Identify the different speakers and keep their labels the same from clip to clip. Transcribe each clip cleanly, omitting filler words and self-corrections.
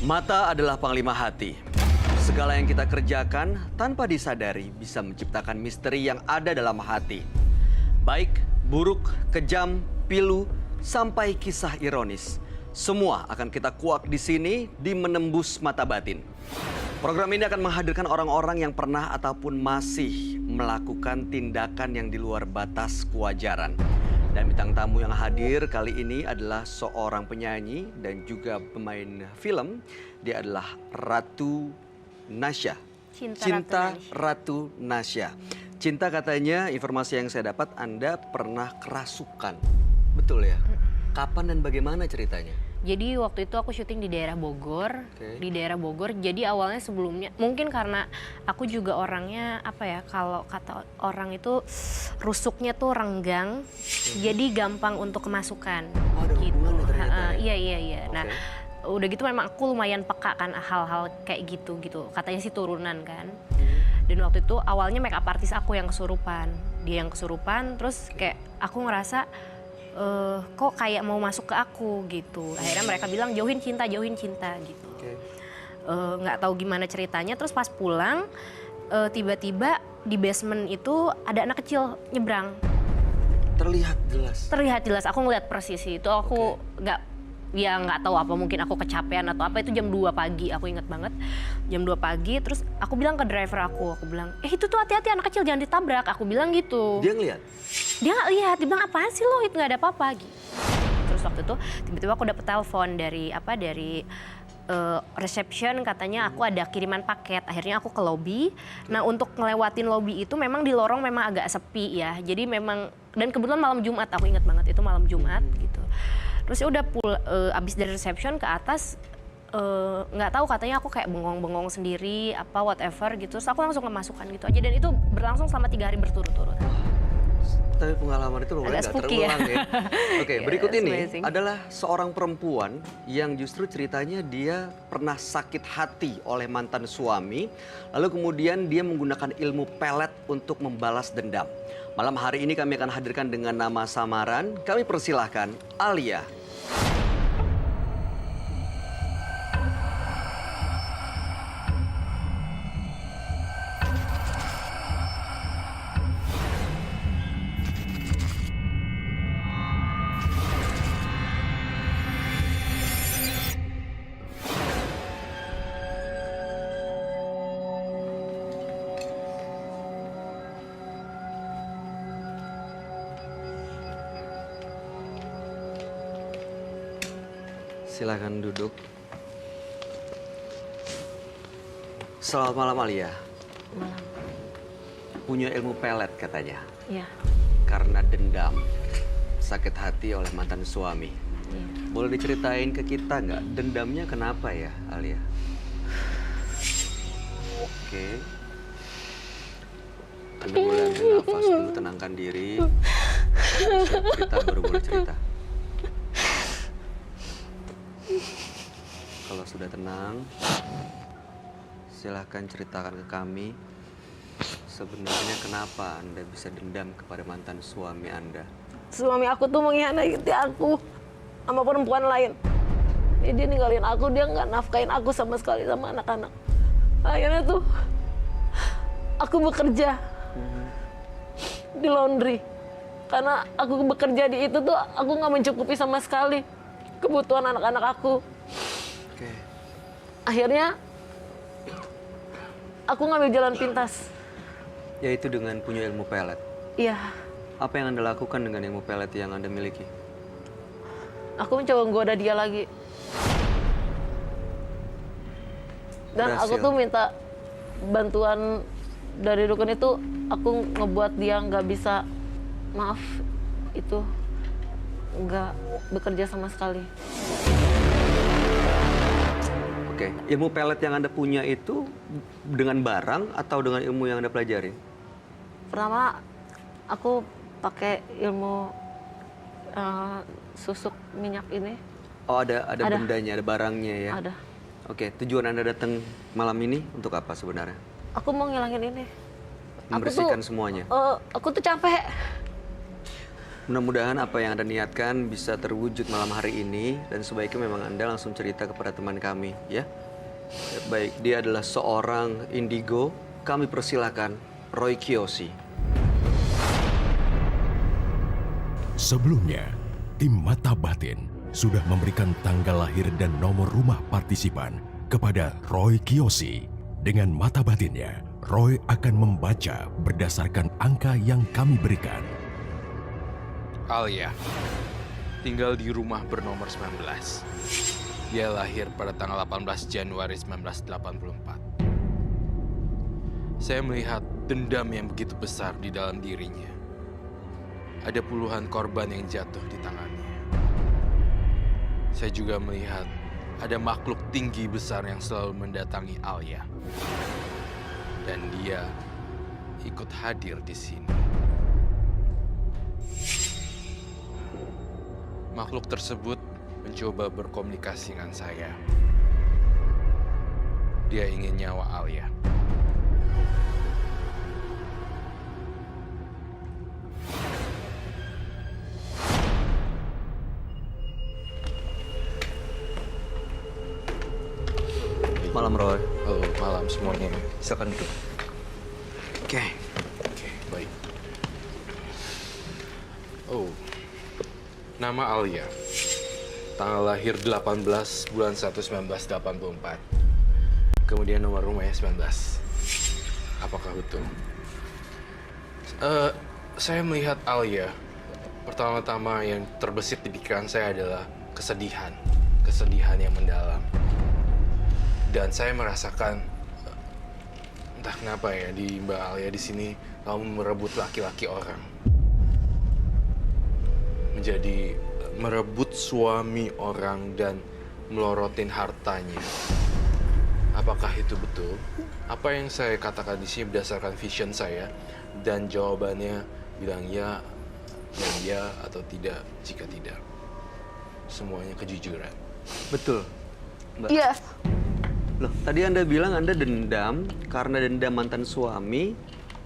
Speaker 1: Mata adalah panglima hati. Segala yang kita kerjakan tanpa disadari bisa menciptakan misteri yang ada dalam hati. Baik, buruk, kejam, pilu, sampai kisah ironis. Semua akan kita kuak di sini di Menembus Mata Batin. Program ini akan menghadirkan orang-orang yang pernah ataupun masih melakukan tindakan yang di luar batas kewajaran. Dan bintang tamu yang hadir kali ini adalah seorang penyanyi dan juga pemain film. Dia adalah Ratu Nasya. Cinta Ratu Nasya. Cinta, katanya informasi yang saya dapat Anda pernah kerasukan. Betul ya? Kapan dan bagaimana ceritanya?
Speaker 2: Jadi waktu itu aku syuting di daerah Bogor, Jadi awalnya sebelumnya, mungkin karena aku juga orangnya apa ya, kalau kata orang itu rusuknya tuh renggang, jadi gampang untuk kemasukan.
Speaker 1: Oh, ada
Speaker 2: gitu.
Speaker 1: hubungan ternyata ya?
Speaker 2: Iya. Nah, udah gitu memang aku lumayan peka kan hal-hal kayak gitu. Katanya sih turunan kan. Dan waktu itu awalnya make up artis aku yang kesurupan, dia yang kesurupan, terus kayak aku ngerasa kok kayak mau masuk ke aku gitu. Akhirnya mereka bilang jauhin cinta gitu. Nggak tahu gimana ceritanya. Terus pas pulang tiba-tiba di basement itu ada anak kecil nyebrang.
Speaker 1: Terlihat jelas.
Speaker 2: Terlihat jelas. Aku ngeliat persis itu. Aku nggak tahu apa, mungkin aku kecapean atau apa. Itu jam 2 pagi, aku inget banget. Jam 2 pagi, terus aku bilang ke driver aku bilang, itu tuh hati-hati anak kecil, jangan ditabrak. Aku bilang gitu.
Speaker 1: Dia ngeliat?
Speaker 2: Dia nggak lihat, dia bilang apaan sih lo, itu nggak ada apa-apa gitu. Terus waktu itu tiba-tiba aku dapet telepon dari reception, katanya aku ada kiriman paket. Akhirnya aku ke lobby. Nah, untuk ngelewatin lobby itu memang di lorong memang agak sepi ya. Jadi memang, dan kebetulan malam Jumat, aku ingat banget itu malam Jumat gitu. Terus ya udah abis dari reception ke atas, nggak tahu, katanya aku kayak bengong-bengong sendiri apa whatever gitu. Terus aku langsung kemasukan gitu aja, dan itu berlangsung selama 3 hari berturut-turut.
Speaker 1: Tapi pengalaman itu lumayan nggak terulang ya. Oke, berikut ini
Speaker 2: amazing.
Speaker 1: adalah seorang perempuan yang justru ceritanya dia pernah sakit hati oleh mantan suami. Lalu kemudian dia menggunakan ilmu pelet untuk membalas dendam. Malam hari ini kami akan hadirkan dengan nama samaran. Kami persilahkan Alia. Silakan duduk. Selamat malam, Alia.
Speaker 2: Malam.
Speaker 1: Punya ilmu pelet katanya.
Speaker 2: Iya.
Speaker 1: Karena dendam, sakit hati oleh mantan suami.
Speaker 2: Iya.
Speaker 1: Boleh diceritain ke kita nggak, dendamnya kenapa ya, Alia? Oke. Anda boleh ambil nafas dulu, tenangkan diri. Siap cerita, baru boleh cerita. Kalau sudah tenang, silahkan ceritakan ke kami sebenarnya kenapa Anda bisa dendam kepada mantan suami Anda.
Speaker 3: Suami aku tuh mengkhianati aku sama perempuan lain. Jadi dia ninggalin aku, dia nggak nafkain aku sama sekali sama anak-anak. Akhirnya tuh aku bekerja di laundry. Karena aku bekerja di itu tuh aku nggak mencukupi sama sekali kebutuhan anak-anak aku.
Speaker 1: Oke.
Speaker 3: Akhirnya aku ngambil jalan pintas.
Speaker 1: Yaitu dengan punya ilmu pelet.
Speaker 3: Iya.
Speaker 1: Apa yang Anda lakukan dengan ilmu pelet yang Anda miliki?
Speaker 3: Aku mencoba menggoda dia lagi. Dan aku
Speaker 1: Berhasil.
Speaker 3: tuh minta bantuan dari dukun itu, aku ngebuat dia nggak bisa, maaf, itu nggak bekerja sama sekali.
Speaker 1: Oke, ilmu pelet yang Anda punya itu dengan barang atau dengan ilmu yang Anda pelajari?
Speaker 3: Pertama, aku pakai ilmu susuk minyak ini.
Speaker 1: Oh, ada
Speaker 3: Ada.
Speaker 1: bendanya, ada barangnya ya?
Speaker 3: Ada.
Speaker 1: Oke, tujuan Anda datang malam ini untuk apa sebenarnya?
Speaker 3: Aku mau ngilangin ini.
Speaker 1: Membersihkan semuanya?
Speaker 3: Aku tuh capek.
Speaker 1: Mudah-mudahan apa yang Anda niatkan bisa terwujud malam hari ini dan sebaiknya memang Anda langsung cerita kepada teman kami, ya. Baik, dia adalah seorang indigo. Kami persilakan Roy Kiyoshi.
Speaker 4: Sebelumnya, tim Mata Batin sudah memberikan tanggal lahir dan nomor rumah partisipan kepada Roy Kiyoshi. Dengan mata batinnya, Roy akan membaca berdasarkan angka yang kami berikan.
Speaker 5: Alia tinggal di rumah bernomor 19. Dia lahir pada tanggal 18 Januari 1984. Saya melihat dendam yang begitu besar di dalam dirinya. Ada puluhan korban yang jatuh di tangannya. Saya juga melihat ada makhluk tinggi besar yang selalu mendatangi Alia. Dan dia ikut hadir di sini. Makhluk tersebut mencoba berkomunikasi dengan saya. Dia ingin nyawa Alia.
Speaker 1: Malam, Roy.
Speaker 5: Halo, malam semuanya.
Speaker 1: Silakan duduk. Oke.
Speaker 5: Oke, baik. Oh, nama Alia. Tanggal lahir 18 bulan 1 1984. Kemudian nomor rumahnya 19. Apakah betul? Saya melihat Alia. Pertama-tama yang terbesit di pikiran saya adalah kesedihan. Kesedihan yang mendalam. Dan saya merasakan entah kenapa ya di Mbak Alia di sini kamu merebut laki-laki orang. Menjadi merebut suami orang dan melorotin hartanya. Apakah itu betul? Apa yang saya katakan di sini berdasarkan vision saya dan jawabannya bilang ya dan ya atau tidak jika tidak. Semuanya kejujuran.
Speaker 1: Betul, Mbak.
Speaker 3: Iya.
Speaker 1: Loh, tadi Anda bilang Anda dendam karena dendam mantan suami,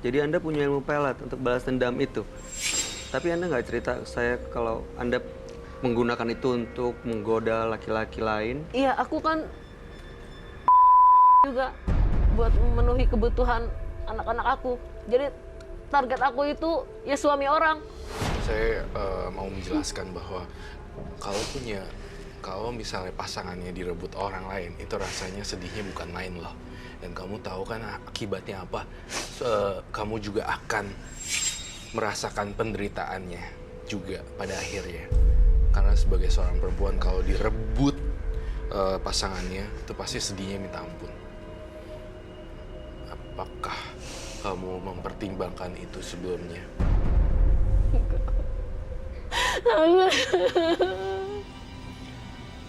Speaker 1: jadi Anda punya ilmu pelet untuk balas dendam itu. Tapi Anda nggak cerita ke saya kalau Anda menggunakan itu untuk menggoda laki-laki lain.
Speaker 3: Iya, aku kan juga buat memenuhi kebutuhan anak-anak aku. Jadi target aku itu ya suami orang.
Speaker 5: Saya mau menjelaskan bahwa kalau misalnya pasangannya direbut orang lain, itu rasanya sedihnya bukan main loh. Dan kamu tahu kan akibatnya apa? Kamu juga akan merasakan penderitaannya juga pada akhirnya. Karena sebagai seorang perempuan kalau direbut pasangannya, itu pasti sedihnya minta ampun. Apakah kamu mempertimbangkan itu sebelumnya?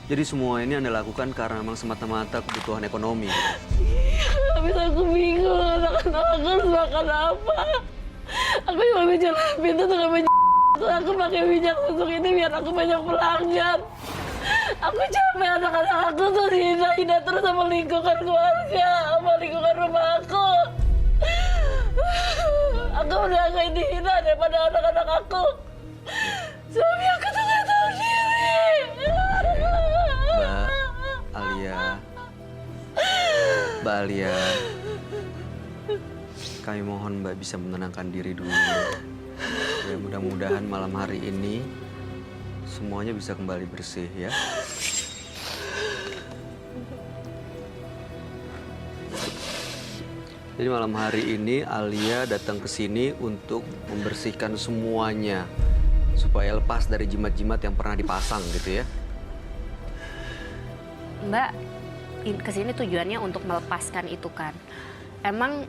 Speaker 1: Jadi semua ini Anda lakukan karena memang semata-mata kebutuhan ekonomi.
Speaker 3: Habis aku bingung anak-anak aku harus makan apa. Aku cuma bicara pintu dengan aku pakai minyak susuk ini biar aku banyak pelanggan. Aku capek anak-anak aku tuh hina terus sama lingkungan keluarga, sama lingkungan rumah aku. Aku udah gak dihina daripada anak-anak aku. Suami aku tuh gak tahu diri.
Speaker 1: Mbak Alia, kami mohon Mbak bisa menenangkan diri dulu. Ya, mudah-mudahan malam hari ini semuanya bisa kembali bersih ya. Jadi malam hari ini Alia datang ke sini untuk membersihkan semuanya supaya lepas dari jimat-jimat yang pernah dipasang gitu ya.
Speaker 2: Mbak, kesini tujuannya untuk melepaskan itu kan. Emang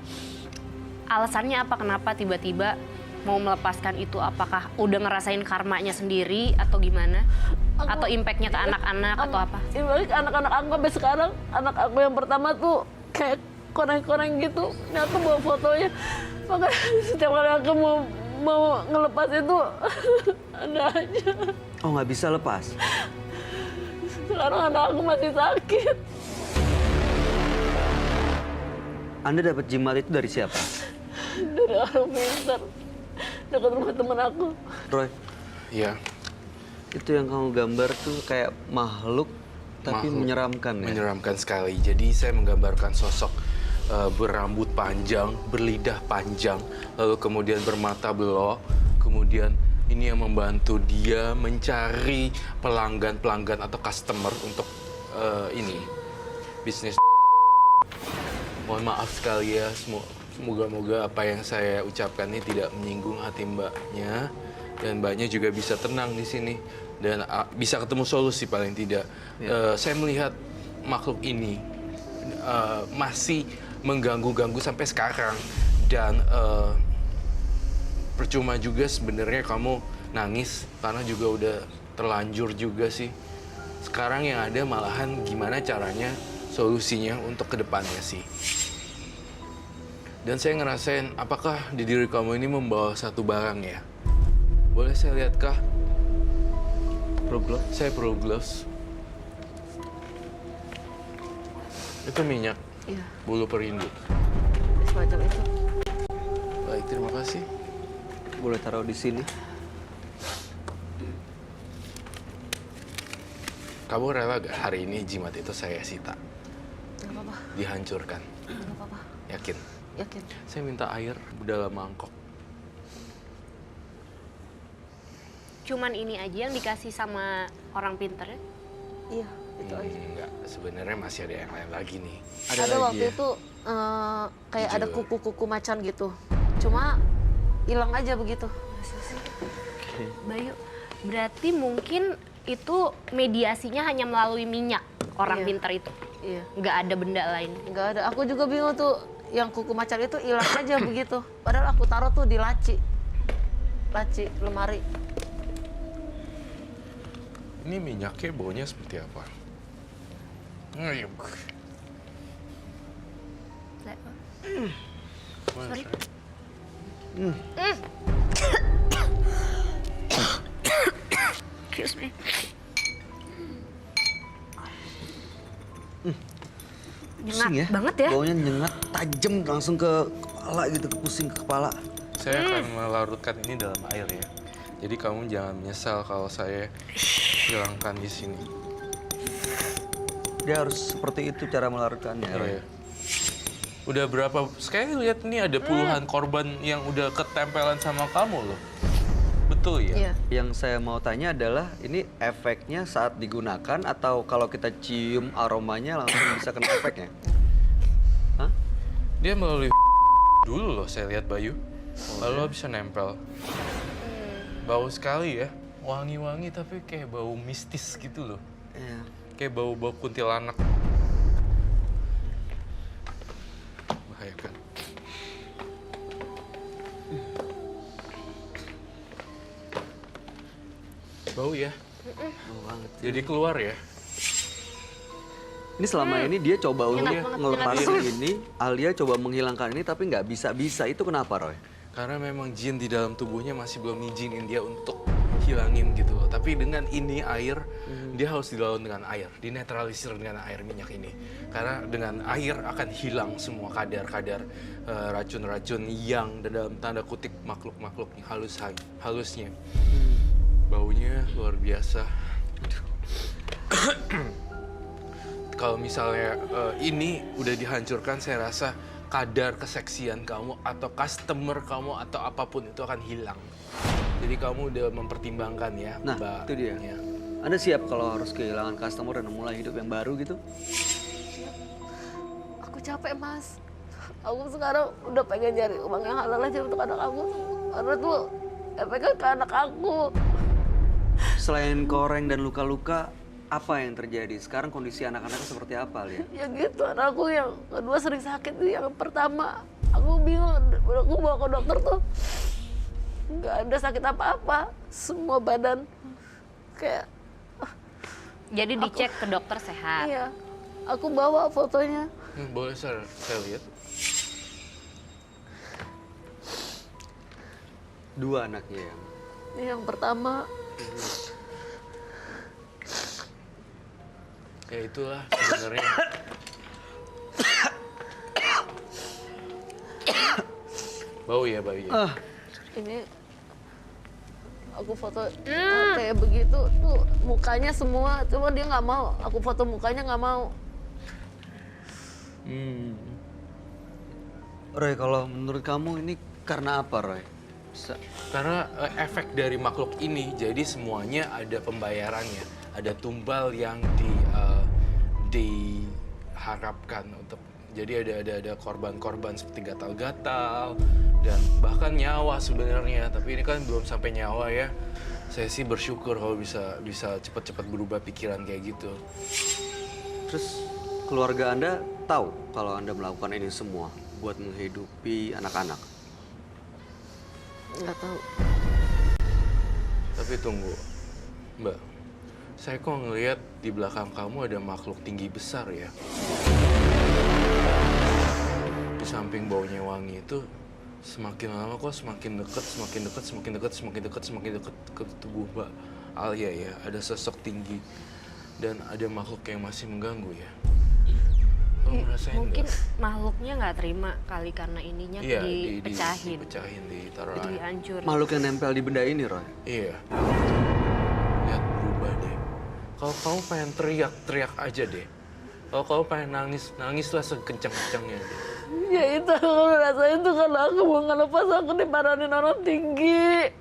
Speaker 2: alasannya apa kenapa tiba-tiba mau melepaskan itu? Apakah udah ngerasain karmanya sendiri atau gimana? Atau impactnya ke anak-anak atau apa?
Speaker 3: Balik anak-anak aku sampai sekarang, anak aku yang pertama tuh kayak koreng-koreng gitu. Ini aku bawa fotonya. Makanya setiap kali aku mau ngelepas itu ada aja.
Speaker 1: Oh, nggak bisa lepas?
Speaker 3: Sekarang anak aku masih sakit.
Speaker 1: Anda dapat jimat itu dari siapa?
Speaker 3: Dari orang pintar. Dekat rumah teman aku.
Speaker 1: Roy,
Speaker 5: Ya,
Speaker 1: Itu yang kamu gambar tuh kayak makhluk tapi
Speaker 5: Makhluk.
Speaker 1: menyeramkan ya.
Speaker 5: menyeramkan sekali. Jadi saya menggambarkan sosok berambut panjang, berlidah panjang, lalu kemudian bermata belok, kemudian ini yang membantu dia mencari pelanggan-pelanggan atau customer untuk ini bisnis. Mohon maaf sekali ya, semoga-moga apa yang saya ucapkan ini tidak menyinggung hati mbaknya dan mbaknya juga bisa tenang di sini dan bisa ketemu solusi paling tidak. Saya melihat makhluk ini masih mengganggu-ganggu sampai sekarang dan percuma juga sebenarnya kamu nangis karena juga udah terlanjur juga sih. Sekarang yang ada malahan gimana caranya solusinya untuk kedepannya sih. Dan saya ngerasain apakah di diri kamu ini membawa satu barang ya? Boleh saya lihat kah? Saya perlu gloves. Itu minyak
Speaker 3: Iya,
Speaker 5: bulu perindu.
Speaker 3: semacam itu.
Speaker 5: Baik, terima kasih.
Speaker 1: Boleh taruh di sini.
Speaker 5: Kamu rela gak hari ini jimat itu saya sita?
Speaker 3: Nggak apa-apa,
Speaker 5: Dihancurkan.
Speaker 3: nggak apa-apa.
Speaker 5: Yakin?
Speaker 3: Yakin.
Speaker 5: Saya minta air dalam mangkok.
Speaker 2: Cuman ini aja yang dikasih sama orang pinter ya?
Speaker 3: Iya, itu aja.
Speaker 5: Enggak, sebenarnya masih ada yang lain lagi nih.
Speaker 3: Ada
Speaker 1: lagi
Speaker 3: waktu
Speaker 1: ya?
Speaker 3: itu kayak ada
Speaker 5: Jujur.
Speaker 3: kuku-kuku macan gitu. Cuma hilang aja begitu.
Speaker 2: Bayu, berarti mungkin itu mediasinya hanya melalui minyak orang
Speaker 3: Iya.
Speaker 2: pinter itu?
Speaker 3: Iya.
Speaker 2: Nggak ada benda lain?
Speaker 3: Nggak ada. Aku juga bingung tuh, yang kuku macan itu hilang aja begitu. Padahal aku taruh tuh di laci lemari.
Speaker 5: Ini minyaknya baunya seperti apa? Ngayuk.
Speaker 2: Sorry. Excuse me. Nyengat
Speaker 1: Pusing ya?
Speaker 2: banget ya?
Speaker 1: Baunya nyengat, tajam langsung ke kepala gitu, ke pusing ke kepala.
Speaker 5: Saya akan melarutkan ini dalam air ya. Jadi kamu jangan menyesal kalau saya hilangkan di sini.
Speaker 1: Dia harus seperti itu cara melarutkannya, Roy.
Speaker 5: Iya. Udah berapa? Sekali lihat nih ada puluhan korban yang udah ketempelan sama kamu loh. Betul ya?
Speaker 3: Iya.
Speaker 1: Yang saya mau tanya adalah, ini efeknya saat digunakan atau kalau kita cium aromanya langsung bisa kena efeknya? Hah?
Speaker 5: Dia melalui dulu loh saya lihat Bayu. Lalu bisa nempel. Bau sekali ya. Wangi-wangi tapi kayak bau mistis gitu loh.
Speaker 1: Iya.
Speaker 5: Kayak bau-bau kuntilanak. Bahaya kan? Bau ya?
Speaker 1: Bau banget.
Speaker 5: Jadi keluar ya?
Speaker 1: Ini selama ini dia coba untuk
Speaker 2: Enak banget,
Speaker 1: ngelepasin ini, Alia coba menghilangkan ini tapi nggak bisa-bisa. Itu kenapa, Roy?
Speaker 5: Karena memang jin di dalam tubuhnya masih belum ngizinin dia untuk hilangin gitu loh. Tapi dengan ini air, dia harus dilawan dengan air, dinetralisir dengan air minyak ini. Karena dengan air akan hilang semua kadar-kadar racun-racun yang dalam tanda kutip makhluk-makhluk halusnya. Baunya luar biasa. Kalau misalnya ini udah dihancurkan, saya rasa kadar keseksian kamu atau customer kamu atau apapun itu akan hilang. Jadi kamu udah mempertimbangkan ya,
Speaker 1: Nah,
Speaker 5: Mbak.
Speaker 1: itu dia.
Speaker 5: Ya.
Speaker 1: Anda siap kalau harus kehilangan customer dan mulai hidup yang baru gitu?
Speaker 3: Aku capek, Mas. Aku sekarang udah pengen nyari uang yang halal aja untuk anak aku. Karena tuh efeknya ke anak aku.
Speaker 1: Selain koreng dan luka-luka, apa yang terjadi? Sekarang kondisi anak-anaknya seperti apa, Lia?
Speaker 3: Ya gitu, anakku yang kedua sering sakit. Yang pertama, aku bingung. Aku bawa ke dokter tuh, nggak ada sakit apa-apa. Semua badan kayak,
Speaker 2: Jadi dicek ke dokter sehat.
Speaker 3: iya. Aku bawa fotonya.
Speaker 5: Boleh saya lihat?
Speaker 1: Dua anaknya ya.
Speaker 3: Yang pertama,
Speaker 5: Ya itulah sebenarnya. Bau ya, bau ya.
Speaker 3: ini aku foto kayak begitu tuh mukanya semua, cuma dia nggak mau aku foto mukanya, nggak mau.
Speaker 1: Roy, kalau menurut kamu ini karena apa, Roy?
Speaker 5: Karena efek dari makhluk ini, jadi semuanya ada pembayarannya, ada tumbal yang diharapkan untuk. Jadi ada korban-korban seperti gatal-gatal dan bahkan nyawa sebenarnya. Tapi ini kan belum sampai nyawa ya. Saya sih bersyukur kalau bisa cepat-cepat berubah pikiran kayak gitu.
Speaker 1: Terus keluarga Anda tahu kalau Anda melakukan ini semua buat menghidupi anak-anak?
Speaker 3: Nggak tahu.
Speaker 5: Tapi tunggu, Mbak. Saya kok ngelihat di belakang kamu ada makhluk tinggi besar ya. Di samping baunya wangi itu semakin lama kok semakin dekat ke tubuh Mbak Alia ya. Ada sosok tinggi dan ada makhluk yang masih mengganggu ya. Kamu ngerasain
Speaker 2: Mungkin
Speaker 5: nggak?
Speaker 2: makhluknya nggak terima kali karena ininya
Speaker 5: Iya,
Speaker 2: dipecahin,
Speaker 5: dipecahin, ditaruh
Speaker 2: jadi hancur.
Speaker 1: Makhluk yang nempel di benda ini, Roy?
Speaker 5: Iya. Lihat berubah deh. Kalau kamu pengen teriak aja deh. Kalau kamu pengen nangislah sekencang-kencangnya deh.
Speaker 3: Ya itu aku rasain tuh karena aku mau ngelepas, aku dimarahin orang tinggi.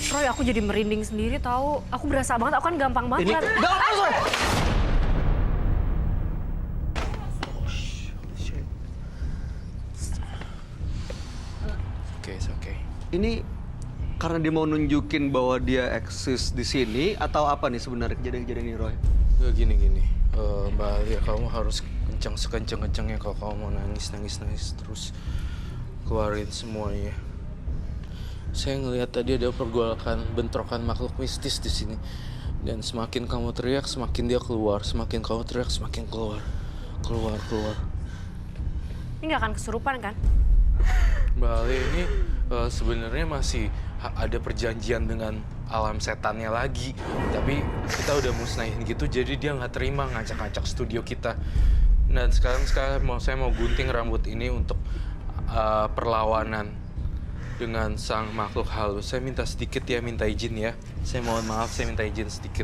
Speaker 2: Roy, aku jadi merinding sendiri tahu. Aku berasa banget, aku kan gampang banget. lihat.
Speaker 1: Nggak, Roy!
Speaker 5: Oke, it's okay.
Speaker 1: Ini karena dia mau nunjukin bahwa dia eksis di sini atau apa nih sebenarnya kejadian-kejadian ini, Roy?
Speaker 5: Nggak, gini. Mbak Alia, kamu harus kencang sekencang-kencangnya kalau kamu mau nangis terus keluarin semuanya. Saya ngelihat tadi ada pergolakan, bentrokan makhluk mistis di sini. Dan semakin kamu teriak, semakin dia keluar. Semakin kamu teriak, semakin keluar. Keluar.
Speaker 2: Ini nggak akan kesurupan kan?
Speaker 5: Mbak Alia ini sebenarnya masih ada perjanjian dengan alam setannya lagi. Tapi kita udah musnahin gitu, jadi dia nggak terima ngacak-ngacak studio kita. Dan sekarang saya mau gunting rambut ini untuk perlawanan dengan sang makhluk halus. Saya minta sedikit ya, minta izin ya. Saya mohon maaf, saya minta izin sedikit.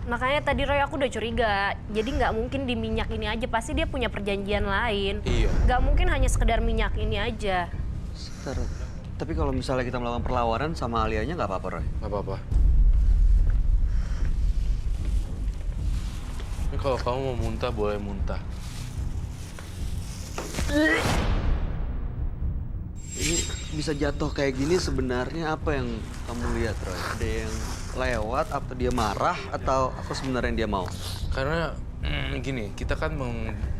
Speaker 2: Makanya tadi Roy aku udah curiga. Jadi nggak mungkin di minyak ini aja, pasti dia punya perjanjian lain.
Speaker 5: Iya.
Speaker 2: Nggak mungkin hanya sekedar minyak ini aja.
Speaker 1: Sebentar. Tapi kalau misalnya kita melakukan perlawanan sama Alianya nggak apa-apa, Roy?
Speaker 5: Nggak apa-apa. Ini kalau kamu mau muntah, boleh muntah.
Speaker 1: Ini bisa jatuh kayak gini sebenarnya apa yang kamu lihat, Roy? Ada yang lewat atau dia marah atau apa sebenarnya yang dia mau?
Speaker 5: Karena gini, kita kan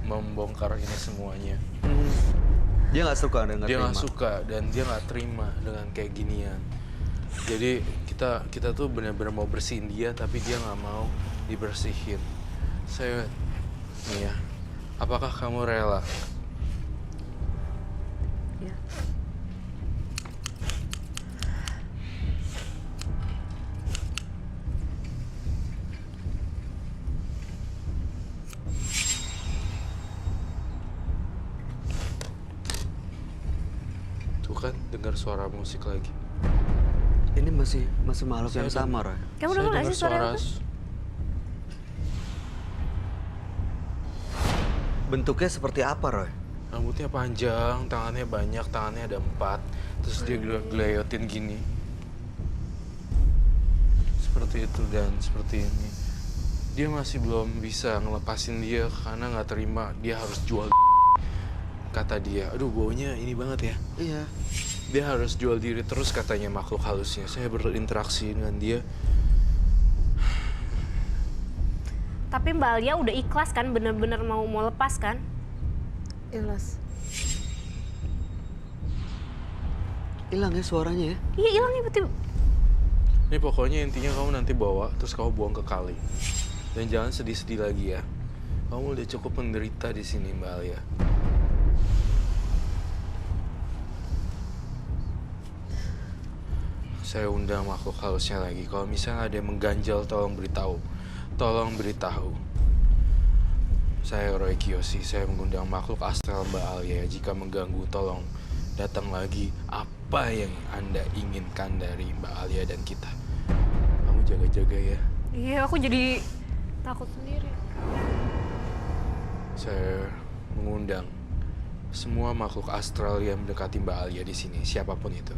Speaker 5: membongkar ini semuanya.
Speaker 1: Dia nggak suka dan nggak
Speaker 5: Dia
Speaker 1: terima.
Speaker 5: nggak suka dan dia nggak terima dengan kayak ginian. Jadi kita tuh benar-benar mau bersihin dia, tapi dia nggak mau dibersihin. Saya, nih ya, apakah kamu rela?
Speaker 2: Ya.
Speaker 5: Tuh kan, dengar suara musik lagi.
Speaker 1: Ini masih makhluk yang
Speaker 5: Saya
Speaker 1: sama, Roy.
Speaker 2: Kamu
Speaker 5: Saya
Speaker 2: dengar nggak
Speaker 5: dengar
Speaker 2: sih suara apa?
Speaker 1: Bentuknya seperti apa, Roy?
Speaker 5: Rambutnya panjang, tangannya banyak, tangannya ada 4. Terus dia geleyotin gini. Seperti itu dan seperti ini. Dia masih belum bisa ngelepasin dia karena nggak terima dia harus jual. Kata dia, aduh baunya ini banget ya.
Speaker 1: Iya.
Speaker 5: Dia harus jual diri terus katanya makhluk halusnya. Saya berinteraksi dengan dia.
Speaker 2: Tapi Mbak Alia udah ikhlas kan, bener-bener mau lepas kan?
Speaker 3: Ikhlas.
Speaker 1: Hilang ya suaranya ya?
Speaker 2: Iya hilangnya betul.
Speaker 5: Ini pokoknya intinya kamu nanti bawa terus kamu buang ke kali. Dan jangan sedih-sedih lagi ya. Kamu udah cukup menderita di sini, Mbak Alia. Saya undang makhluk halusnya lagi. Kalau misalnya ada yang mengganjal, tolong beritahu. Tolong beritahu. Saya Roy Kiyoshi. Saya mengundang makhluk astral Mbak Alia. Jika mengganggu, tolong datang lagi. Apa yang Anda inginkan dari Mbak Alia dan kita? Kamu jaga-jaga ya.
Speaker 2: Iya, aku jadi takut sendiri.
Speaker 5: Saya mengundang semua makhluk astral yang mendekati Mbak Alia di sini, siapapun itu.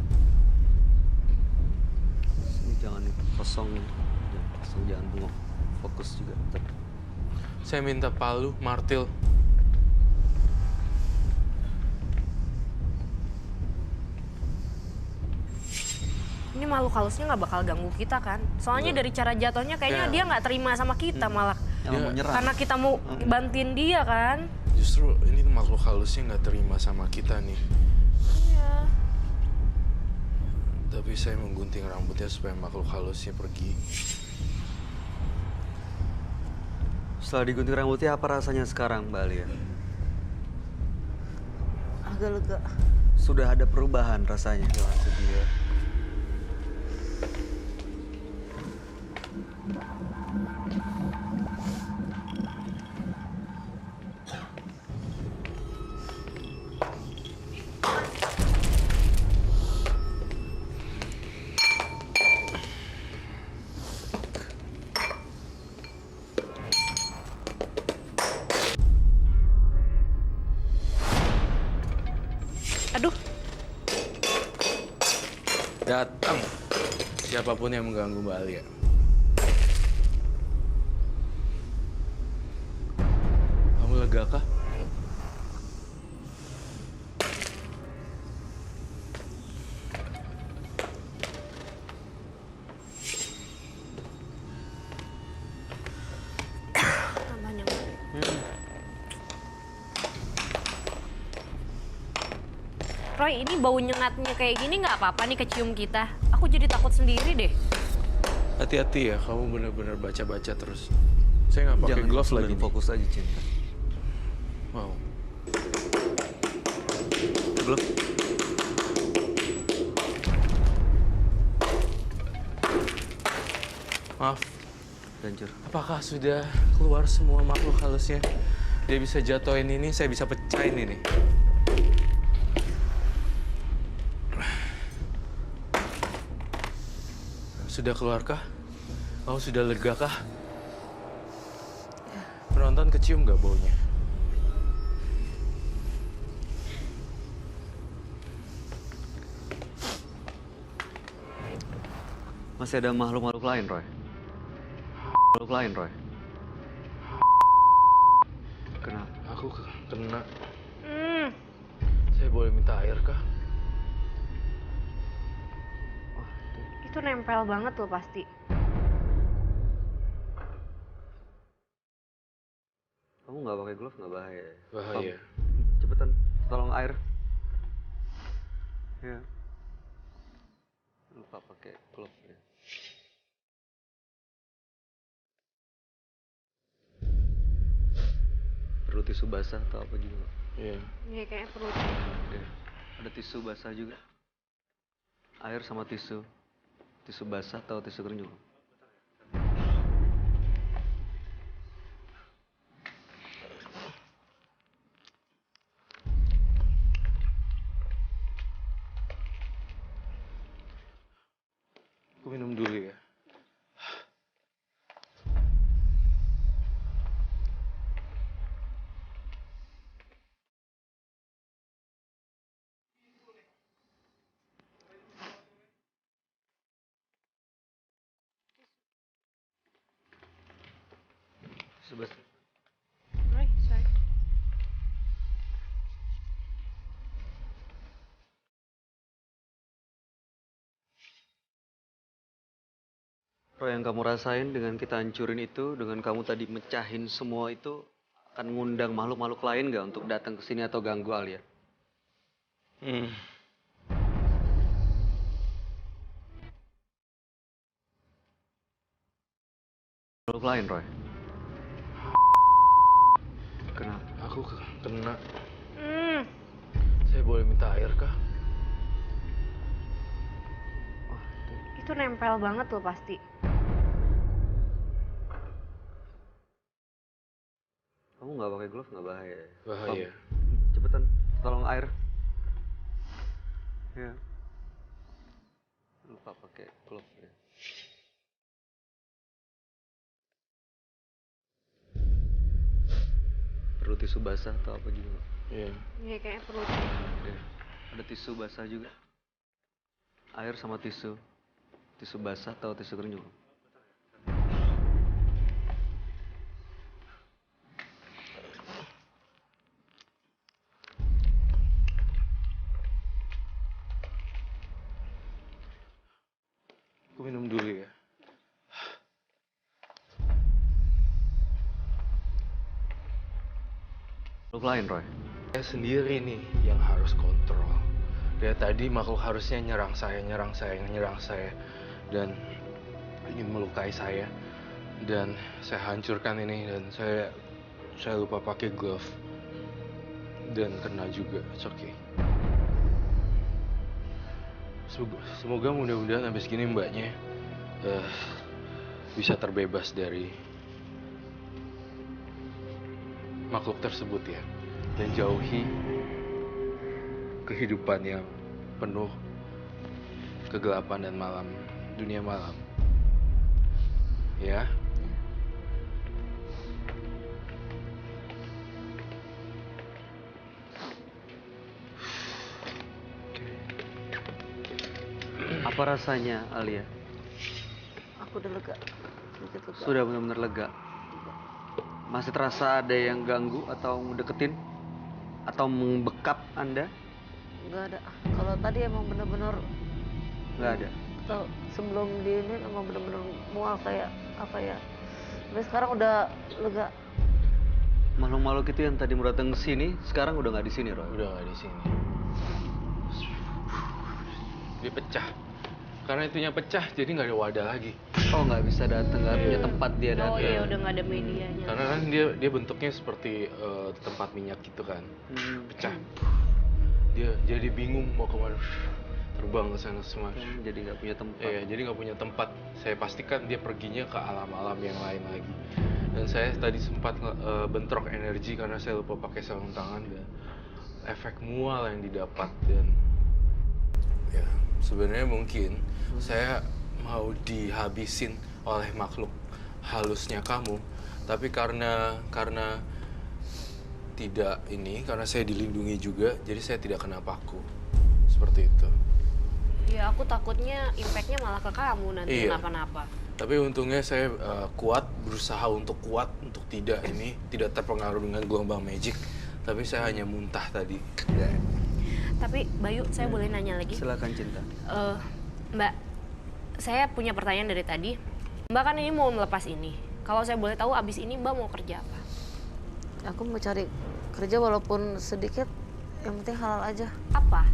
Speaker 1: Sini jangan kosong, jangan bengok, fokus juga. Tetap.
Speaker 5: Saya minta palu, martil.
Speaker 2: Ini makhluk halusnya nggak bakal ganggu kita kan? Soalnya dari cara jatuhnya kayaknya
Speaker 5: Ya.
Speaker 2: dia nggak terima sama kita malah.
Speaker 1: Yang mau nyerang.
Speaker 2: Karena kita mau bantuin dia kan?
Speaker 5: Justru ini makhluk halusnya nggak terima sama kita nih.
Speaker 2: Iya.
Speaker 5: Tapi saya menggunting rambutnya supaya makhluk halusnya pergi.
Speaker 1: Setelah digunting rambutnya, apa rasanya sekarang, Mbak Alia?
Speaker 3: Agak lega.
Speaker 1: Sudah ada perubahan rasanya.
Speaker 5: Jangan sedih ya.
Speaker 2: Aduh,
Speaker 5: Datang siapapun yang mengganggu Mbak Alia. Kamu lega kah?
Speaker 2: tambahnya. Roy, ini bau nyengatnya kayak gini nggak apa-apa nih kecium kita. Aku jadi takut sendiri deh.
Speaker 5: Hati-hati ya, kamu benar-benar baca-baca terus. Saya nggak pakai
Speaker 1: Jangan
Speaker 5: glove lagi nih.
Speaker 1: fokus aja, cinta.
Speaker 5: Wow.
Speaker 1: Glove.
Speaker 5: Maaf,
Speaker 1: Dancur.
Speaker 5: apakah sudah keluar semua makhluk halusnya? Dia bisa jatuhin ini, saya bisa pecahin ini. Sudah keluarkah? Kamu sudah lega kah? Penonton kecium nggak baunya?
Speaker 1: Masih ada makhluk-makhluk lain, Roy. Makhluk lain, Roy. Kenapa?
Speaker 5: Aku kena.
Speaker 2: Hmm,
Speaker 5: Saya boleh minta air kah?
Speaker 2: itu nempel banget loh pasti.
Speaker 1: Kamu nggak pakai glove nggak bahaya.
Speaker 5: Bahaya.
Speaker 1: Cepetan, tolong air. Ya. Lupa pakai glove ya. Perlu tisu basah atau apa juga?
Speaker 5: Iya.
Speaker 2: Iya kayaknya perlu.
Speaker 1: Ya. Ada tisu basah juga. Air sama tisu. Tisu basah atau tisu kering juga.
Speaker 5: Aku minum dulu ya.
Speaker 1: Tisu basah.
Speaker 2: Roy, sorry.
Speaker 1: Roy, yang kamu rasain dengan kita hancurin itu, dengan kamu tadi mecahin semua itu, akan ngundang makhluk-makhluk lain nggak untuk datang ke sini atau ganggu Alia?
Speaker 5: Hmm.
Speaker 1: Makhluk lain, Roy. Kenapa?
Speaker 5: Aku kena.
Speaker 2: Hmm,
Speaker 5: Saya boleh minta air kah?
Speaker 2: itu nempel banget loh pasti.
Speaker 1: Kamu nggak pakai glove nggak bahaya?
Speaker 5: Bahaya.
Speaker 1: Cepetan, tolong air. Ya. Lupa pakai glove ya. Perlu tisu basah atau apa juga?
Speaker 5: Iya.
Speaker 2: Iya kayaknya perlu.
Speaker 1: Ya. Ada tisu basah juga. Air sama tisu. Tisu basah atau tisu kering juga.
Speaker 5: Aku minum dulu ya.
Speaker 1: Lu lain, Roy.
Speaker 5: Saya sendiri nih yang harus kontrol. Dari tadi makhluk harusnya nyerang saya, dan ingin melukai saya. Dan saya hancurkan ini dan saya lupa pakai glove dan kena juga. It's okay. Semoga mudah-mudahan habis gini mbaknya bisa terbebas dari makhluk tersebut ya, dan jauhi kehidupan yang penuh kegelapan dan dunia malam. Ya.
Speaker 1: Apa rasanya, Alia?
Speaker 3: Aku udah lega, sedikit lega.
Speaker 1: Sudah benar-benar lega. Masih terasa ada yang ganggu atau ngedeketin? Atau membekap Anda?
Speaker 3: Nggak ada. Kalau tadi emang bener-bener
Speaker 1: Nggak ada.
Speaker 3: atau sebelum di ini emang bener-bener mual kayak apa ya. Tapi sekarang udah lega.
Speaker 1: Makhluk-makhluk itu yang tadi mau datang ke sini, sekarang udah nggak di sini, Roy.
Speaker 5: Udah nggak di sini. Dia pecah. Karena itunya pecah, jadi nggak ada wadah lagi.
Speaker 1: Oh, nggak bisa datang, nggak punya tempat dia datang.
Speaker 2: Oh iya udah nggak ada medianya.
Speaker 5: Karena kan dia bentuknya seperti tempat minyak gitu kan. Pecah. Dia jadi bingung mau kemana. Terbang ke sana semua.
Speaker 1: Jadi nggak punya tempat.
Speaker 5: Iya, jadi nggak punya tempat. Saya pastikan dia perginya ke alam-alam yang lain lagi. Dan saya tadi sempat bentrok energi karena saya lupa pakai sarung tangan dan efek mual yang didapat. Dan ya sebenarnya mungkin saya mau dihabisin oleh makhluk halusnya kamu, tapi karena tidak ini, karena saya dilindungi juga, jadi saya tidak kena paku. Seperti itu.
Speaker 2: Ya aku takutnya impactnya malah ke kamu nanti
Speaker 5: Iya.
Speaker 2: kenapa-napa.
Speaker 5: Tapi untungnya saya kuat, berusaha untuk kuat, untuk tidak terpengaruh dengan gelombang magic. Tapi saya hanya muntah tadi. Ya.
Speaker 2: Tapi Bayu, saya boleh nanya lagi?
Speaker 1: Silakan Cinta.
Speaker 2: Mbak, saya punya pertanyaan dari tadi. Mbak kan ini mau melepas ini. Kalau saya boleh tahu abis ini Mbak mau kerja apa?
Speaker 3: Aku mau cari kerja walaupun sedikit, yang penting halal aja.
Speaker 2: Apa?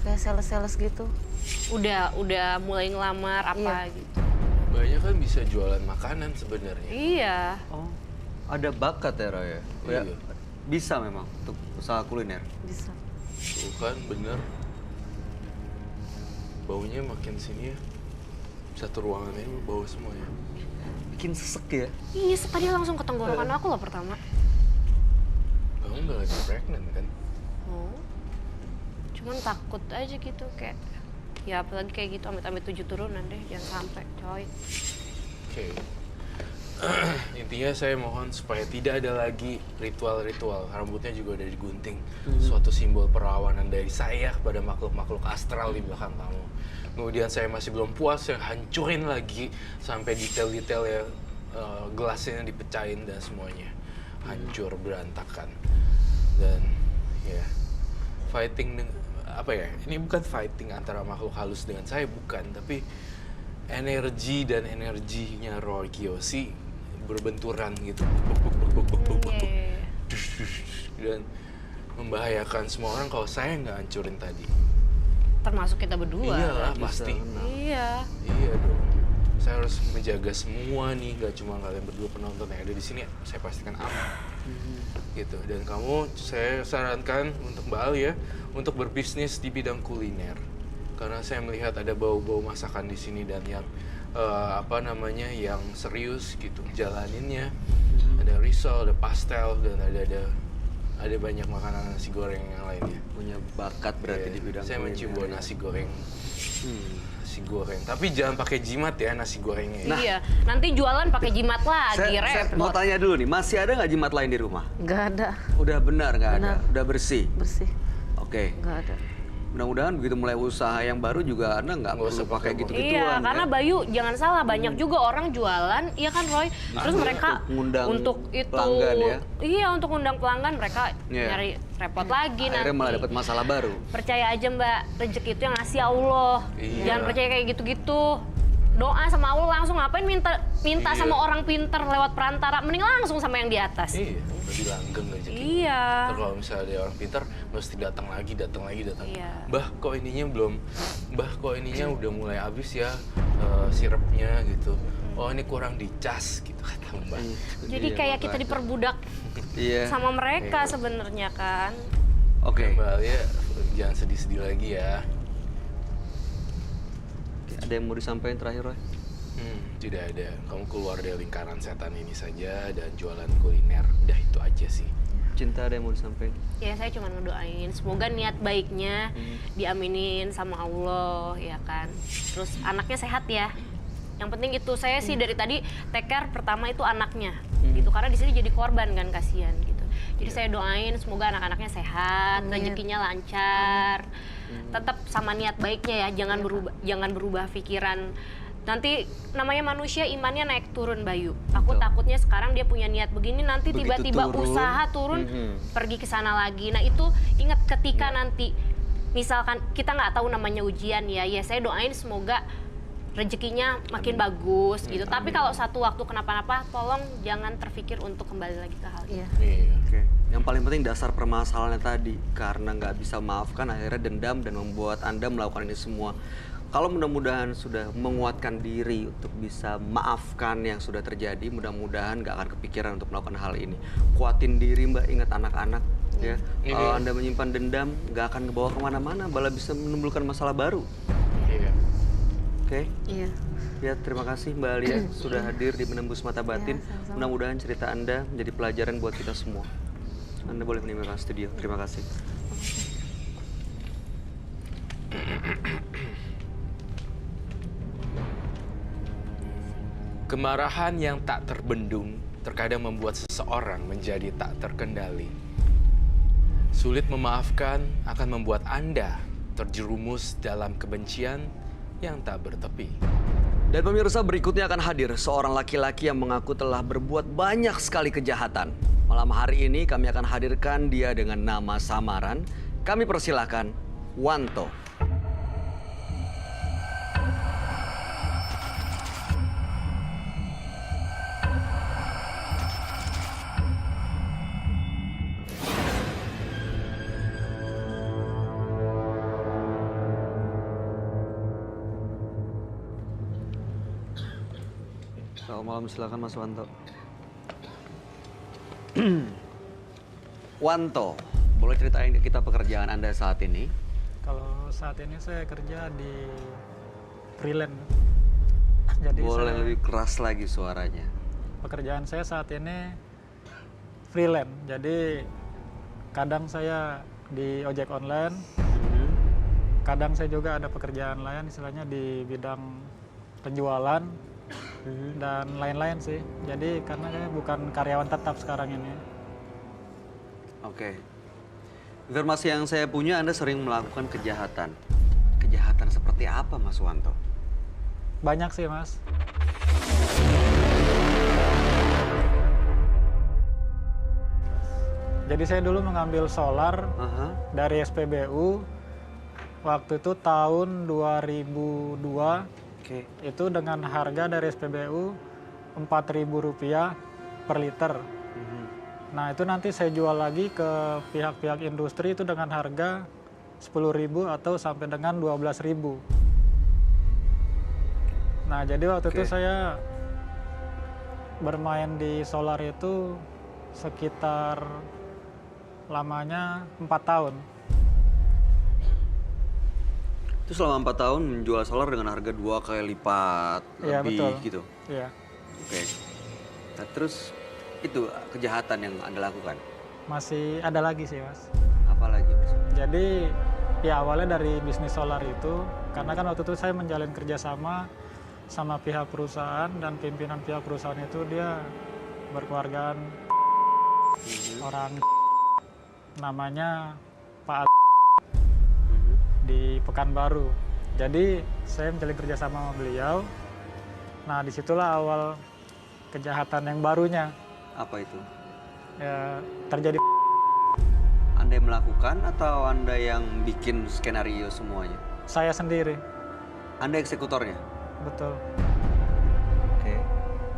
Speaker 3: Kayak sales-sales gitu.
Speaker 2: Udah mulai ngelamar apa
Speaker 3: Iya.
Speaker 2: gitu?
Speaker 5: Banyak kan bisa jualan makanan sebenarnya.
Speaker 2: Iya.
Speaker 1: Oh, ada bakat ya, Roy? Ya,
Speaker 5: Iya.
Speaker 1: bisa memang untuk usaha kuliner.
Speaker 3: Bisa.
Speaker 5: Bukan, bener. Baunya makin sini ya. Satu ruangan ini bau semua ya.
Speaker 1: Bikin sesek ya.
Speaker 2: Iya, tadi langsung ke tenggorokan aku loh pertama.
Speaker 5: Kamu udah lagi pregnant kan?
Speaker 2: Oh. Cuman takut aja gitu kayak ya apalagi kayak gitu amit-amit 7 turunan deh, jangan sampai coy.
Speaker 5: Oke. Intinya saya mohon supaya tidak ada lagi ritual-ritual. Rambutnya juga udah digunting. Suatu simbol perlawanan dari saya kepada makhluk-makhluk astral di belakang kamu. Kemudian saya masih belum puas, saya hancurin lagi sampai detail-detail ya, gelasnya dipecahin dan semuanya hancur berantakan. Dan ya fighting apa ya? Ini bukan fighting antara makhluk halus dengan saya, bukan, tapi energi dan energinya Roy Kiyoshi berbenturan gitu. Dan membahayakan semua orang kalau saya nggak hancurin tadi.
Speaker 2: Termasuk kita berdua.
Speaker 5: Iyalah
Speaker 2: kan?
Speaker 5: pasti.
Speaker 2: Iya.
Speaker 5: Iya dong. Saya harus menjaga semua nih, gak cuma kalian berdua penonton yang ada di sini, saya pastikan aman. Gitu. Dan kamu, saya sarankan untuk Mbak Alia untuk berbisnis di bidang kuliner. Karena saya melihat ada bau-bau masakan di sini dan yang yang serius gitu jalaninnya. Ada risol, ada pastel, dan ada banyak makanan nasi goreng yang lainnya.
Speaker 1: Punya bakat berarti
Speaker 5: Iya,
Speaker 1: di bidang
Speaker 5: saya
Speaker 1: kuliner.
Speaker 5: mencium bau nasi goreng. Nasi goreng. Tapi jangan pakai jimat ya nasi gorengnya. Ya.
Speaker 2: Iya, nanti jualan pakai jimat lagi,
Speaker 1: Saya
Speaker 2: repot.
Speaker 1: mau tanya dulu nih, masih ada nggak jimat lain di rumah?
Speaker 3: Nggak ada,
Speaker 1: Udah benar nggak ada?
Speaker 3: Benar.
Speaker 1: Udah bersih?
Speaker 3: bersih,
Speaker 1: Oke.
Speaker 3: nggak ada.
Speaker 1: Mudah-mudahan begitu mulai usaha yang baru juga Anda nggak
Speaker 5: Nggak
Speaker 1: perlu
Speaker 5: usah
Speaker 1: pakai
Speaker 5: pakai
Speaker 1: gitu-gituan.
Speaker 2: Iya, karena
Speaker 1: ya.
Speaker 2: Bayu jangan salah banyak juga orang jualan, iya kan Roy? Terus mereka
Speaker 1: untuk ngundang
Speaker 2: untuk itu,
Speaker 1: pelanggan ya?
Speaker 2: iya untuk undang pelanggan mereka
Speaker 1: Iya.
Speaker 2: nyari repot lagi
Speaker 1: Akhirnya
Speaker 2: nanti.
Speaker 1: malah dapat masalah baru.
Speaker 2: Percaya aja Mbak, rezeki itu yang ngasih Allah.
Speaker 5: Iya.
Speaker 2: Jangan percaya kayak gitu-gitu. Doa sama Allah langsung, ngapain minta
Speaker 5: Iya.
Speaker 2: sama orang pinter lewat perantara, mending langsung sama yang di atas.
Speaker 5: Iya, lebih langgeng rezeki.
Speaker 2: Iya.
Speaker 5: Ntar kalau misalnya ada orang pintar, mesti datang lagi.
Speaker 2: Iya.
Speaker 5: Mbah, kok ininya udah mulai habis ya sirupnya gitu. Oh ini kurang dicas gitu kata Mbah.
Speaker 2: Jadi
Speaker 1: Iya,
Speaker 2: kayak kita
Speaker 1: makanya.
Speaker 2: diperbudak
Speaker 1: Iya.
Speaker 2: sama mereka
Speaker 5: Iya.
Speaker 2: sebenarnya kan.
Speaker 1: Oke.
Speaker 5: Mbak Alia, jangan sedih-sedih lagi ya.
Speaker 1: Ada yang mau disampaikan terakhir, Roy?
Speaker 5: Tidak ada. Kamu keluar dari lingkaran setan ini saja dan jualan kuliner. Udah itu aja sih.
Speaker 1: Cinta ada yang mau disampaikan?
Speaker 2: Ya saya cuma ngedoain, semoga niat baiknya diaminin sama Allah, ya kan. Terus anaknya sehat ya. Yang penting itu, saya sih dari tadi take care pertama itu anaknya, gitu. Karena di sini jadi korban kan, kasihan gitu. Jadi saya doain semoga anak-anaknya sehat,
Speaker 3: Amin.
Speaker 2: rezekinya lancar. Tetap sama niat baiknya ya, jangan berubah pikiran. Nanti namanya manusia imannya naik turun, Bayu. Aku
Speaker 1: Betul.
Speaker 2: takutnya sekarang dia punya niat begini, nanti
Speaker 1: Begitu
Speaker 2: tiba-tiba
Speaker 1: turun,
Speaker 2: usaha turun,
Speaker 1: Mhm.
Speaker 2: pergi ke sana lagi. Nah itu ingat ketika nanti misalkan kita nggak tahu namanya ujian ya saya doain semoga rezekinya makin bagus gitu. Tapi kalau satu waktu kenapa-napa, tolong jangan terpikir untuk kembali lagi ke hal itu.
Speaker 3: Iya.
Speaker 5: Iya.
Speaker 1: Oke. Yang paling penting dasar permasalahannya tadi, karena nggak bisa maafkan akhirnya dendam dan membuat Anda melakukan ini semua. Kalau mudah-mudahan sudah menguatkan diri untuk bisa maafkan yang sudah terjadi, mudah-mudahan nggak akan kepikiran untuk melakukan hal ini. Kuatin diri Mbak, ingat anak-anak ya.
Speaker 5: Iya.
Speaker 1: Kalau Anda menyimpan dendam, nggak akan kebawa kemana-mana, malah bisa menimbulkan masalah baru.
Speaker 5: Iya.
Speaker 1: Oke?
Speaker 3: Iya.
Speaker 1: Ya, terima kasih Mbak Alia sudah hadir di Menembus Mata Batin.
Speaker 3: sama-sama.
Speaker 1: Mudah-mudahan cerita Anda menjadi pelajaran buat kita semua. Anda boleh meninggalkan studio. Terima kasih.
Speaker 5: Kemarahan yang tak terbendung terkadang membuat seseorang menjadi tak terkendali. Sulit memaafkan akan membuat Anda terjerumus dalam kebencian yang tak bertepi.
Speaker 1: Dan pemirsa, berikutnya akan hadir seorang laki-laki yang mengaku telah berbuat banyak sekali kejahatan. Malam hari ini kami akan hadirkan dia dengan nama samaran. Kami persilahkan Wanto. Selamat malam, silakan Mas Wanto. Wanto, boleh ceritain ke kita pekerjaan Anda saat ini?
Speaker 6: Kalau saat ini saya kerja di freelance. Jadi
Speaker 1: Boleh
Speaker 6: saya,
Speaker 1: lebih keras lagi suaranya.
Speaker 6: pekerjaan saya saat ini freelance. Jadi kadang saya di ojek online, kadang saya juga ada pekerjaan lain, istilahnya di bidang penjualan dan lain-lain sih. Jadi karena saya bukan karyawan tetap sekarang ini.
Speaker 1: Oke. Informasi yang saya punya, Anda sering melakukan kejahatan. Kejahatan seperti apa, Mas Wanto?
Speaker 6: Banyak sih, Mas. Jadi saya dulu mengambil solar
Speaker 1: Aha.
Speaker 6: dari SPBU waktu itu tahun 2002,
Speaker 1: Oke.
Speaker 6: itu dengan harga dari SPBU Rp4.000 per liter. Nah itu nanti saya jual lagi ke pihak-pihak industri itu dengan harga 10.000 atau sampai dengan 12.000. Nah, jadi waktu itu
Speaker 1: Oke.
Speaker 6: saya bermain di solar itu sekitar lamanya 4 tahun.
Speaker 1: Itu selama 4 tahun menjual solar dengan harga 2 kali lipat
Speaker 6: Iya,
Speaker 1: lebih
Speaker 6: betul.
Speaker 1: gitu.
Speaker 6: Iya.
Speaker 1: Oke. Nah, terus itu kejahatan yang Anda lakukan.
Speaker 6: Masih ada lagi sih, Mas.
Speaker 1: Apa lagi, Mas?
Speaker 6: Jadi ya awalnya dari bisnis solar itu, karena kan waktu itu saya menjalin kerjasama sama pihak perusahaan, dan pimpinan pihak perusahaan itu dia berkeluargaan orang namanya Pak di Pekanbaru. Jadi saya menjalin kerjasama sama beliau. Nah, disitulah awal kejahatan yang barunya
Speaker 1: Apa itu?
Speaker 6: ya terjadi.
Speaker 1: Anda yang melakukan atau Anda yang bikin skenario semuanya?
Speaker 6: Saya sendiri,
Speaker 1: Anda eksekutornya?
Speaker 6: betul.
Speaker 1: Oke.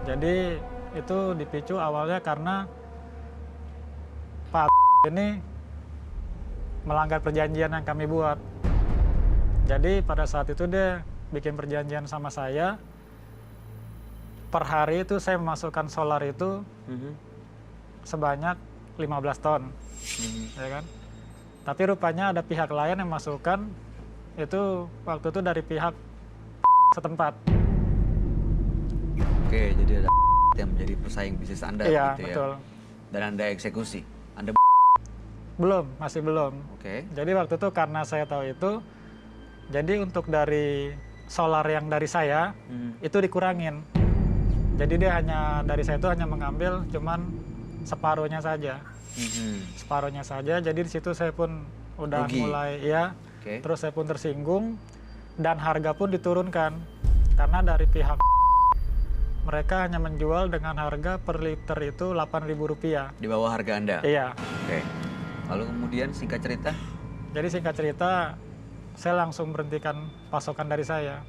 Speaker 6: Jadi itu dipicu awalnya karena Pak ini melanggar perjanjian yang kami buat. Jadi pada saat itu dia bikin perjanjian sama saya, per hari itu saya memasukkan solar itu sebanyak 15 ton, ya kan? Tapi rupanya ada pihak lain yang masukkan itu waktu itu dari pihak setempat.
Speaker 1: Oke, jadi ada yang menjadi pesaing bisnis Anda
Speaker 6: Iya,
Speaker 1: gitu ya.
Speaker 6: betul.
Speaker 1: Dan Anda eksekusi. Anda
Speaker 6: Belum, masih belum.
Speaker 1: Oke.
Speaker 6: Jadi waktu itu karena saya tahu itu, jadi untuk dari solar yang dari saya itu dikurangin. Jadi dia hanya dari saya itu hanya mengambil cuman separuhnya saja, separuhnya saja. Jadi di situ saya pun udah
Speaker 1: Rugi.
Speaker 6: mulai ya,
Speaker 1: Oke.
Speaker 6: terus saya pun tersinggung dan harga pun diturunkan karena dari pihak mereka hanya menjual dengan harga per liter itu Rp8.000.
Speaker 1: Di bawah harga Anda?
Speaker 6: Iya.
Speaker 1: Oke. Lalu kemudian singkat cerita?
Speaker 6: Jadi singkat cerita, saya langsung berhentikan pasokan dari saya.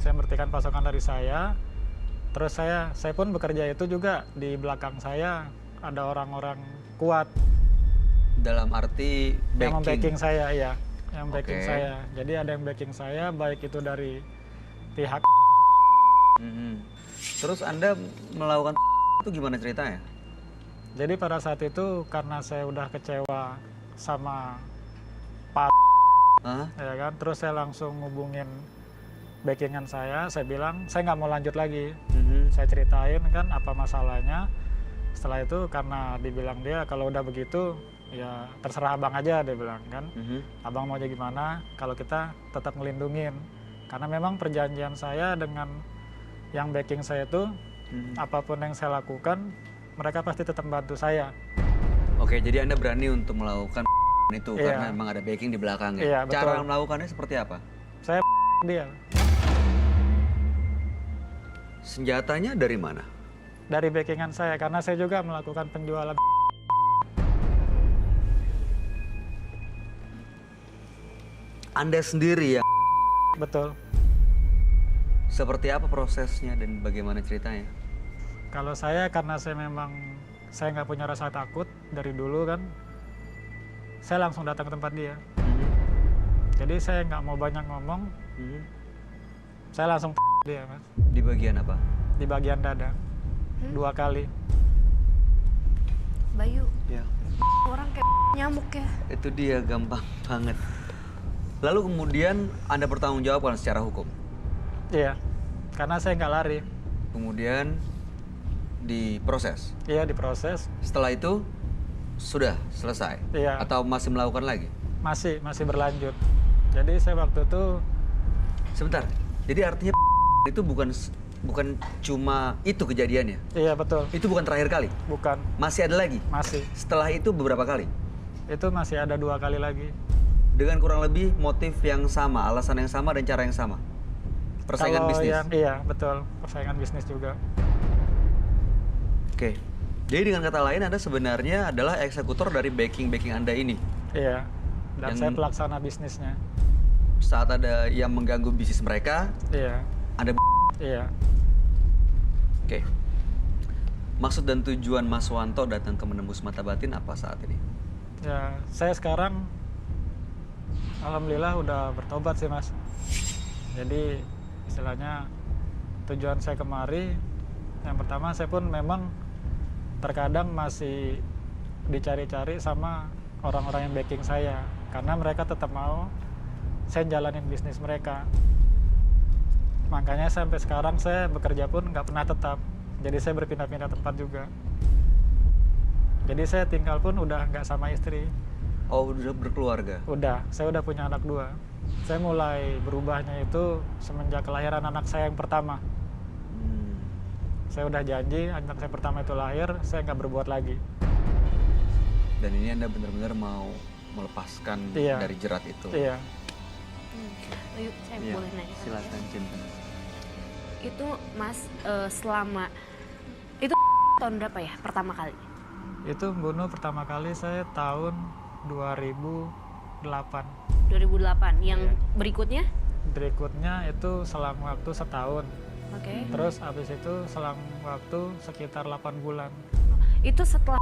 Speaker 6: Saya berhentikan pasokan dari saya. Terus saya pun bekerja itu juga di belakang saya ada orang-orang kuat
Speaker 1: Dalam arti
Speaker 6: yang
Speaker 1: backing?
Speaker 6: membacking saya, ya, yang backing
Speaker 1: Oke.
Speaker 6: saya. Jadi ada yang backing saya, baik itu dari pihak.
Speaker 1: Terus Anda melakukan itu gimana ceritanya?
Speaker 6: Jadi pada saat itu karena saya udah kecewa sama
Speaker 1: Hah?
Speaker 6: ya kan, terus saya langsung ngubungin backingan saya bilang saya nggak mau lanjut lagi. Saya ceritain kan apa masalahnya. Setelah itu karena dibilang dia kalau udah begitu ya terserah abang aja, dia bilang kan. Abang mau aja gimana, kalau kita tetap ngelindungin. Karena memang perjanjian saya dengan yang backing saya itu apapun yang saya lakukan mereka pasti tetap bantu saya.
Speaker 1: Oke, jadi Anda berani untuk melakukan itu
Speaker 6: Iya.
Speaker 1: karena memang ada backing di belakangnya.
Speaker 6: Iya, betul.
Speaker 1: Cara melakukannya seperti apa?
Speaker 6: Saya dia
Speaker 1: Senjatanya dari mana?
Speaker 6: dari backingan saya karena saya juga melakukan penjualan.
Speaker 1: Anda sendiri yang
Speaker 6: Betul.
Speaker 1: seperti apa prosesnya dan bagaimana ceritanya?
Speaker 6: Kalau saya karena saya memang saya nggak punya rasa takut dari dulu kan, saya langsung datang ke tempat dia. Jadi saya nggak mau banyak ngomong, saya langsung dia, Mas,
Speaker 1: Di bagian apa?
Speaker 6: di bagian dada 2 kali.
Speaker 2: Bayu,
Speaker 1: Ya.
Speaker 2: orang kayak nyamuk ya.
Speaker 1: Itu dia, gampang banget. Lalu kemudian Anda bertanggung jawabkan secara hukum.
Speaker 6: Iya, karena saya nggak lari.
Speaker 1: Kemudian diproses.
Speaker 6: Iya, diproses.
Speaker 1: Setelah itu sudah selesai?
Speaker 6: Iya.
Speaker 1: Atau masih melakukan lagi?
Speaker 6: Masih berlanjut. Jadi saya waktu itu
Speaker 1: Sebentar. Jadi artinya itu bukan cuma itu kejadiannya.
Speaker 6: iya betul,
Speaker 1: Itu bukan terakhir kali.
Speaker 6: bukan,
Speaker 1: Masih ada lagi.
Speaker 6: masih.
Speaker 1: Setelah itu beberapa kali.
Speaker 6: Itu masih ada 2 kali lagi.
Speaker 1: Dengan kurang lebih motif yang sama, alasan yang sama dan cara yang sama. Persaingan
Speaker 6: Kalau
Speaker 1: bisnis.
Speaker 6: iya betul, persaingan bisnis juga.
Speaker 1: Oke. Jadi dengan kata lain Anda sebenarnya adalah eksekutor dari backing Anda ini.
Speaker 6: Iya. Dan
Speaker 1: Yang-
Speaker 6: saya pelaksana bisnisnya.
Speaker 1: Saat ada yang mengganggu bisnis mereka,
Speaker 6: Iya,
Speaker 1: Anda
Speaker 6: iya.
Speaker 1: Oke. Maksud dan tujuan Mas Wanto datang ke Menembus Mata Batin apa saat ini?
Speaker 6: Ya, saya sekarang alhamdulillah udah bertobat sih, Mas. Jadi Istilahnya tujuan saya kemari, yang pertama saya pun memang terkadang masih dicari-cari sama orang-orang yang backing saya, karena mereka tetap mau saya jalanin bisnis mereka. Makanya sampai sekarang saya bekerja pun nggak pernah tetap, jadi saya berpindah-pindah tempat juga. Jadi saya tinggal pun udah nggak sama istri.
Speaker 1: Oh, udah berkeluarga?
Speaker 6: Udah, saya udah punya anak 2. Saya mulai berubahnya itu semenjak kelahiran anak saya yang pertama. Saya udah janji anak saya pertama itu lahir, saya nggak berbuat lagi.
Speaker 1: Dan ini Anda benar-benar mau melepaskan
Speaker 6: Iya.
Speaker 1: dari jerat itu?
Speaker 6: Iya,
Speaker 2: Yuk, saya
Speaker 1: Iya,
Speaker 2: boleh nanya.
Speaker 1: silakan Cinta.
Speaker 2: Itu Mas selama itu tahun berapa ya pertama kali?
Speaker 6: itu bunuh pertama kali saya tahun 2008.
Speaker 2: 2008. Yang
Speaker 6: Iya.
Speaker 2: berikutnya?
Speaker 6: Berikutnya itu selang waktu setahun.
Speaker 2: Oke.
Speaker 6: Terus habis itu selang waktu sekitar 8 bulan.
Speaker 2: Itu setelah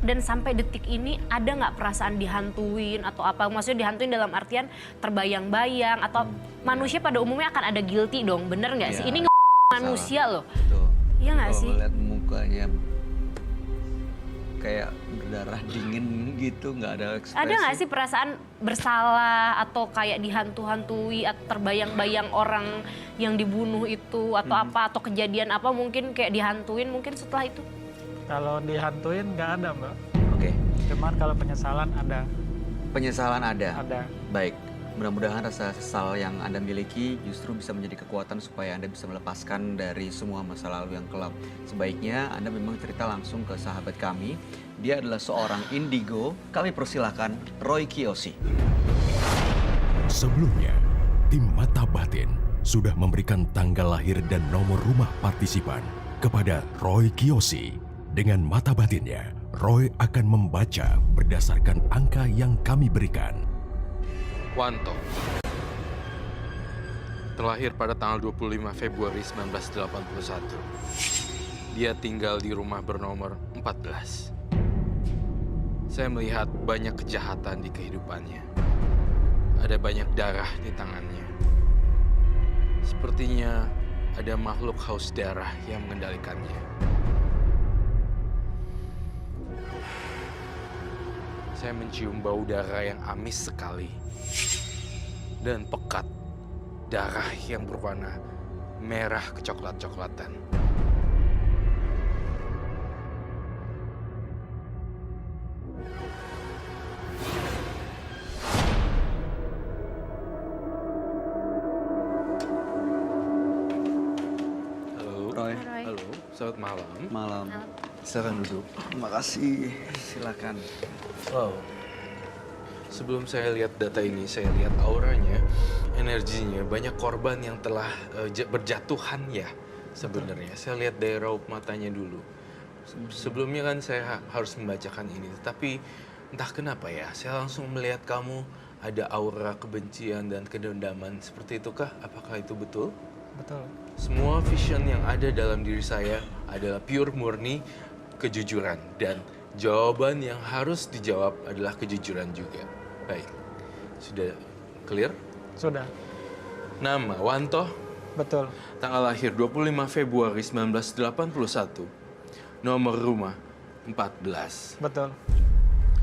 Speaker 2: dan sampai detik ini ada nggak perasaan dihantuin atau apa? Maksudnya dihantuin dalam artian terbayang-bayang atau manusia pada umumnya akan ada guilty dong, bener nggak sih?
Speaker 1: Iya.
Speaker 2: Ini manusia loh,
Speaker 1: Betul.
Speaker 2: iya nggak
Speaker 1: Kalau
Speaker 2: sih?
Speaker 1: ngeliat mukanya kayak berdarah dingin gitu, nggak ada ekspresi.
Speaker 2: Ada nggak sih perasaan bersalah atau kayak dihantu-hantui atau terbayang-bayang orang yang dibunuh itu atau apa atau kejadian apa mungkin kayak dihantuin mungkin setelah itu?
Speaker 6: Kalau dihantuin nggak ada, Mbak.
Speaker 1: Oke,
Speaker 6: Cuman kalau penyesalan ada.
Speaker 1: penyesalan ada.
Speaker 6: Ada.
Speaker 1: Baik, mudah-mudahan rasa kesal yang Anda miliki justru bisa menjadi kekuatan supaya Anda bisa melepaskan dari semua masa lalu yang kelam. Sebaiknya Anda memang cerita langsung ke sahabat kami. Dia adalah seorang indigo. Kami persilahkan Roy Kiyoshi.
Speaker 4: Sebelumnya, tim Mata Batin sudah memberikan tanggal lahir dan nomor rumah partisipan kepada Roy Kiyoshi. Dengan mata batinnya, Roy akan membaca berdasarkan angka yang kami berikan.
Speaker 5: Wanto terlahir pada tanggal 25 Februari 1981. Dia tinggal di rumah bernomor 14. Saya melihat banyak kejahatan di kehidupannya. Ada banyak darah di tangannya. Sepertinya ada makhluk haus darah yang mengendalikannya. Saya mencium bau darah yang amis sekali dan pekat, darah yang berwarna merah kecoklat-coklatan. Halo.
Speaker 1: Roy.
Speaker 2: Roy.
Speaker 5: Halo, selamat malam.
Speaker 1: Malam.
Speaker 5: Silakan duduk.
Speaker 1: Terima kasih. Silakan.
Speaker 5: Wow. Sebelum saya lihat data ini, saya lihat auranya, energinya, banyak korban yang telah berjatuhan ya sebenarnya. Saya lihat dari raup matanya dulu. Sebelumnya kan saya harus membacakan ini, tapi entah kenapa ya, saya langsung melihat kamu ada aura kebencian dan kedendaman. Seperti itukah? Apakah itu betul?
Speaker 6: Betul.
Speaker 5: Semua vision yang ada dalam diri saya adalah pure murni kejujuran, dan jawaban yang harus dijawab adalah kejujuran juga. Baik, sudah clear?
Speaker 6: Sudah.
Speaker 5: Nama Wanto,
Speaker 6: Betul.
Speaker 5: tanggal lahir 25 Februari 1981, nomor rumah 14.
Speaker 6: Betul.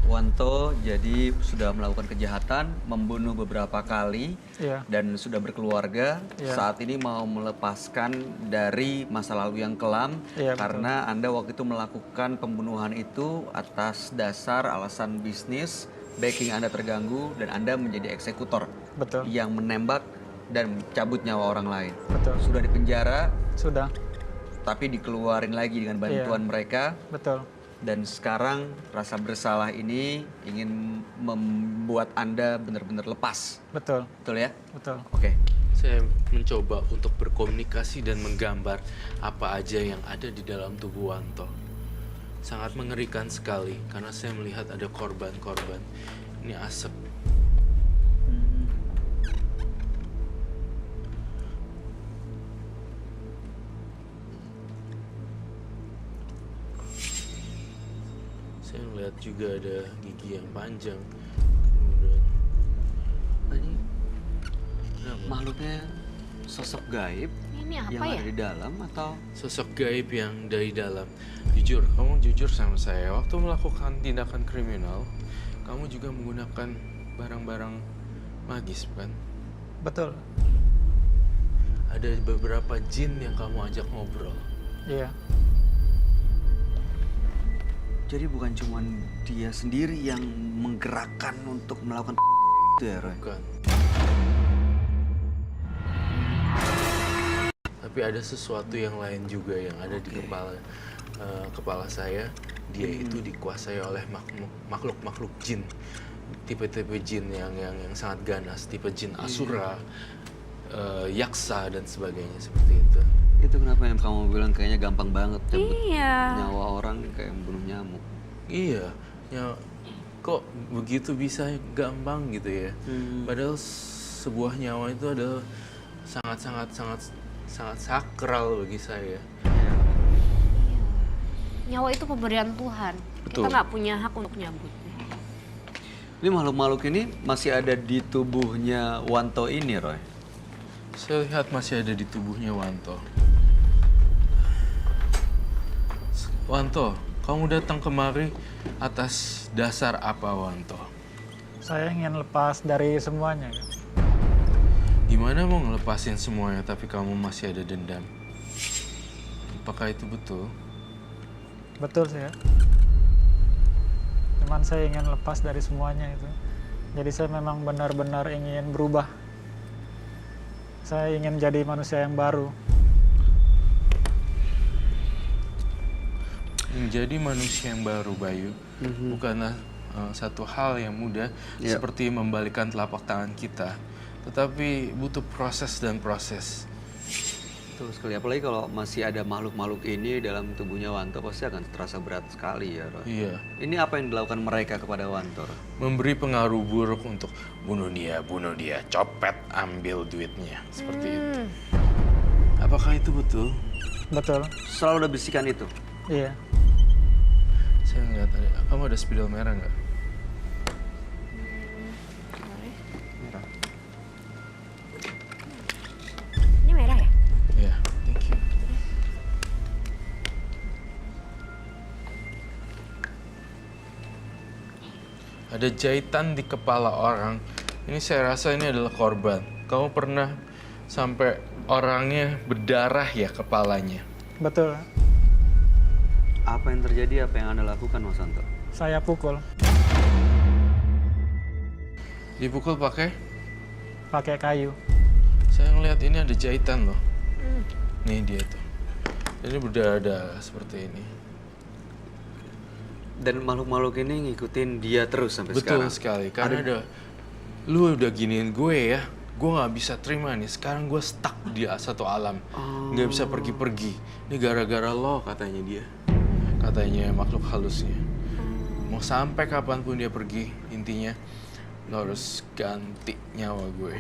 Speaker 1: Wanto jadi sudah melakukan kejahatan, membunuh beberapa kali,
Speaker 6: Iya.
Speaker 1: dan sudah berkeluarga.
Speaker 6: Iya.
Speaker 1: Saat ini mau melepaskan dari masa lalu yang kelam,
Speaker 6: Iya, betul.
Speaker 1: karena Anda waktu itu melakukan pembunuhan itu atas dasar alasan bisnis, backing Anda terganggu, dan Anda menjadi eksekutor
Speaker 6: Betul.
Speaker 1: yang menembak dan cabut nyawa orang lain.
Speaker 6: Betul.
Speaker 1: Sudah dipenjara,
Speaker 6: Sudah.
Speaker 1: tapi dikeluarin lagi dengan bantuan mereka.
Speaker 6: Betul.
Speaker 1: Dan sekarang rasa bersalah ini ingin membuat Anda benar-benar lepas.
Speaker 6: Betul.
Speaker 1: Betul ya?
Speaker 6: Betul.
Speaker 1: Oke.
Speaker 5: Saya mencoba untuk berkomunikasi dan menggambar apa aja yang ada di dalam tubuh Wanto. Sangat mengerikan sekali karena saya melihat ada korban-korban. Ini asap. Saya melihat juga ada gigi yang panjang. Kemudian
Speaker 1: Ini
Speaker 5: kenapa?
Speaker 1: makhluknya Sosok gaib
Speaker 2: Ini apa
Speaker 1: yang
Speaker 2: ya?
Speaker 1: ada di dalam atau
Speaker 5: Sosok gaib yang dari dalam. Jujur, kamu jujur sama saya. Waktu melakukan tindakan kriminal, kamu juga menggunakan barang-barang magis, bukan?
Speaker 6: Betul.
Speaker 5: Ada beberapa jin yang kamu ajak ngobrol.
Speaker 6: Iya.
Speaker 1: jadi bukan cuma dia sendiri yang menggerakkan untuk melakukan itu ya, Roy?
Speaker 5: Bukan. Tapi ada sesuatu yang lain juga yang ada di kepala saya. Dia itu dikuasai oleh makhluk-makhluk jin. Tipe-tipe jin yang sangat ganas, tipe jin asura, yaksa dan sebagainya seperti itu.
Speaker 1: Itu kenapa yang kamu bilang kayaknya gampang banget cabut
Speaker 2: Iya.
Speaker 1: nyawa orang kayak membunuh nyamuk.
Speaker 5: Iya, kok begitu bisa gampang gitu ya. Padahal sebuah nyawa itu adalah sangat sakral bagi saya.
Speaker 2: Nyawa itu pemberian Tuhan.
Speaker 1: Betul.
Speaker 2: Kita nggak punya hak untuk nyabut.
Speaker 1: Ini makhluk-makhluk ini masih ada di tubuhnya Wanto ini, Roy?
Speaker 5: Saya lihat masih ada di tubuhnya Wanto. Wanto, kamu datang kemari atas dasar apa, Wanto?
Speaker 6: Saya ingin lepas dari semuanya.
Speaker 5: Gimana mau ngelepasin semuanya tapi kamu masih ada dendam? Apakah itu betul?
Speaker 6: Betul sih ya. Cuman saya ingin lepas dari semuanya itu. Jadi saya memang benar-benar ingin berubah. Saya ingin jadi manusia yang baru.
Speaker 5: Menjadi manusia yang baru, Bayu, bukanlah satu hal yang mudah seperti membalikkan telapak tangan kita. Tetapi butuh proses dan proses.
Speaker 1: Betul sekali, apalagi kalau masih ada makhluk-makhluk ini dalam tubuhnya Wanto pasti akan terasa berat sekali ya, Roy.
Speaker 5: Iya.
Speaker 1: Ini apa yang dilakukan mereka kepada Wanto, Roy?
Speaker 5: Memberi pengaruh buruk untuk bunuh dia, copet, ambil duitnya. Seperti itu. Apakah itu betul?
Speaker 6: Betul.
Speaker 1: Selalu ada bisikan itu.
Speaker 6: Iya.
Speaker 5: Saya nggak tahu. Kamu ada spidol merah nggak?
Speaker 2: Ini merah ya?
Speaker 5: Iya, thank you. Ada jahitan di kepala orang. Ini saya rasa ini adalah korban. Kamu pernah sampai orangnya berdarah ya kepalanya?
Speaker 6: Betul.
Speaker 1: Apa yang terjadi, apa yang Anda lakukan, Mas Santo?
Speaker 6: Saya pukul.
Speaker 5: Dipukul pakai?
Speaker 6: Pakai kayu.
Speaker 5: Saya ngeliat ini ada jahitan loh. Nih dia tuh. Ini berdarah seperti ini.
Speaker 1: Dan makhluk-makhluk ini ngikutin dia terus sampai
Speaker 5: Betul
Speaker 1: sekarang?
Speaker 5: sekali. Karena lu udah giniin gue ya. Gue gak bisa terima nih. Sekarang gue stuck di satu alam. Gak bisa pergi-pergi. Ini gara-gara lo katanya dia. Katanya makhluk halusnya. Mau sampai kapanpun dia pergi, intinya lo harus ganti nyawa gue.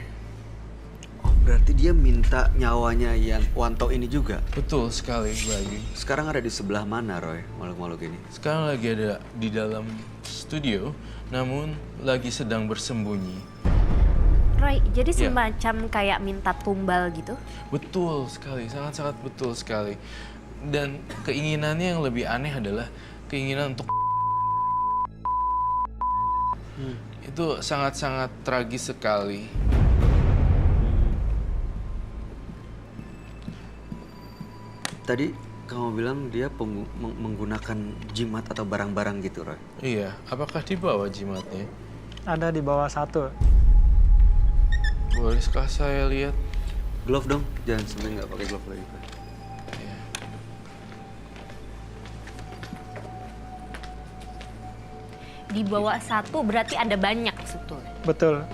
Speaker 1: Oh, berarti dia minta nyawanya yang Wanto ini juga?
Speaker 5: Betul sekali, Bayu.
Speaker 1: Sekarang ada di sebelah mana, Roy, makhluk-makhluk ini?
Speaker 5: Sekarang lagi ada di dalam studio, namun lagi sedang bersembunyi.
Speaker 2: Roy, jadi
Speaker 5: Iya.
Speaker 2: semacam kayak minta tumbal gitu?
Speaker 5: Betul sekali, sangat-sangat betul sekali. Dan keinginannya yang lebih aneh adalah keinginan untuk itu sangat-sangat tragis sekali.
Speaker 1: Tadi kamu bilang dia menggunakan jimat atau barang-barang gitu, Roy?
Speaker 5: Iya, apakah dibawa jimatnya?
Speaker 6: Ada di bawah satu.
Speaker 5: Bolehkah saya lihat?
Speaker 1: Glove dong, jangan sampai nggak pakai glove lagi. Roy.
Speaker 5: Iya.
Speaker 2: Di bawah satu berarti ada banyak sebetulnya.
Speaker 6: Betul.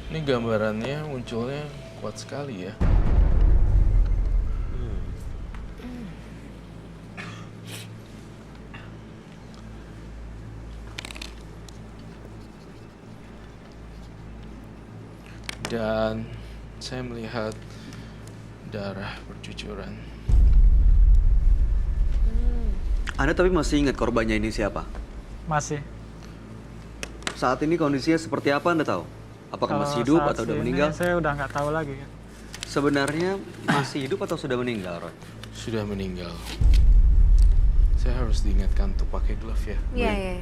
Speaker 5: Ini gambarannya munculnya kuat sekali ya. Dan saya melihat darah bercucuran.
Speaker 1: Anda tapi masih ingat korbannya ini siapa?
Speaker 6: Masih.
Speaker 1: saat ini kondisinya seperti apa Anda tahu? Apakah
Speaker 6: Kalau
Speaker 1: masih hidup
Speaker 6: saat
Speaker 1: atau sudah
Speaker 6: ini
Speaker 1: meninggal?
Speaker 6: Saya udah nggak tahu lagi.
Speaker 1: Sebenarnya masih hidup atau sudah meninggal, Roy?
Speaker 5: Sudah meninggal. Saya harus diingatkan untuk pakai glove ya.
Speaker 2: Iya,
Speaker 5: Gwen.
Speaker 2: iya.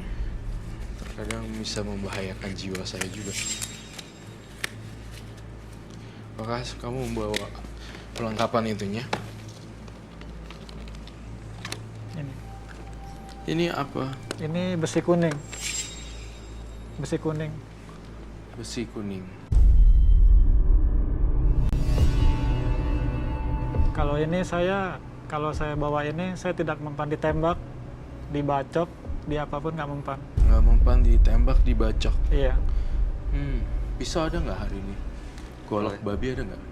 Speaker 5: Terkadang bisa membahayakan jiwa saya juga. Apakah kamu membawa perlengkapan itunya?
Speaker 6: Ini.
Speaker 5: Ini apa?
Speaker 6: Ini besi kuning. Besi kuning.
Speaker 5: Besi kuning.
Speaker 6: Kalau saya bawa ini, saya tidak mempan ditembak, dibacok, di apapun nggak mempan.
Speaker 5: Nggak mempan ditembak, dibacok.
Speaker 6: Iya.
Speaker 5: Pisau ada nggak hari ini? Golok babi ada nggak?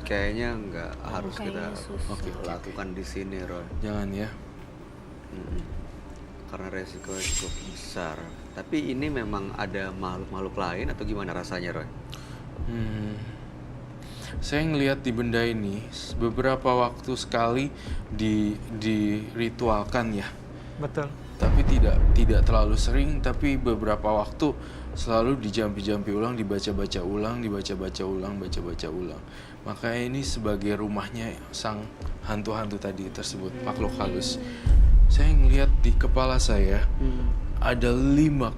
Speaker 1: Kayaknya nggak harus
Speaker 2: kayaknya
Speaker 1: kita
Speaker 2: susah.
Speaker 5: Oke.
Speaker 1: lakukan di sini, Roy.
Speaker 5: Jangan ya.
Speaker 1: Karena resiko cukup besar. Tapi ini memang ada makhluk-makhluk lain atau gimana rasanya, Roy?
Speaker 5: Saya ngelihat di benda ini beberapa waktu sekali diritualkan ya.
Speaker 6: Betul.
Speaker 5: Tapi tidak terlalu sering, tapi beberapa waktu selalu dijampi-jampi ulang, dibaca-baca ulang, dibaca-baca ulang, baca-baca ulang. Makanya ini sebagai rumahnya sang hantu-hantu tadi tersebut, makhluk halus. Saya ngelihat di kepala saya ada 5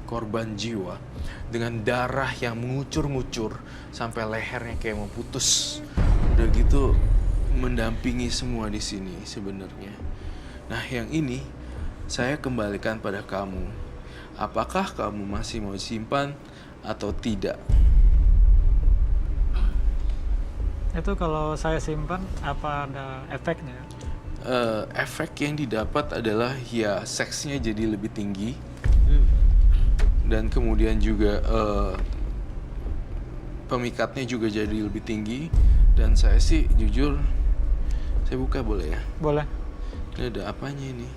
Speaker 5: korban jiwa dengan darah yang mengucur-ngucur sampai lehernya kayak mau putus. Udah gitu mendampingi semua di sini sebenarnya. Nah, yang ini saya kembalikan pada kamu. Apakah kamu masih mau simpan atau tidak?
Speaker 6: Itu kalau saya simpan, apa ada efeknya?
Speaker 5: Efek yang didapat adalah ya seksnya jadi lebih tinggi. Dan kemudian juga pemikatnya juga jadi lebih tinggi. Dan saya sih jujur, saya buka boleh ya?
Speaker 6: Boleh.
Speaker 5: Ini ada apanya ini?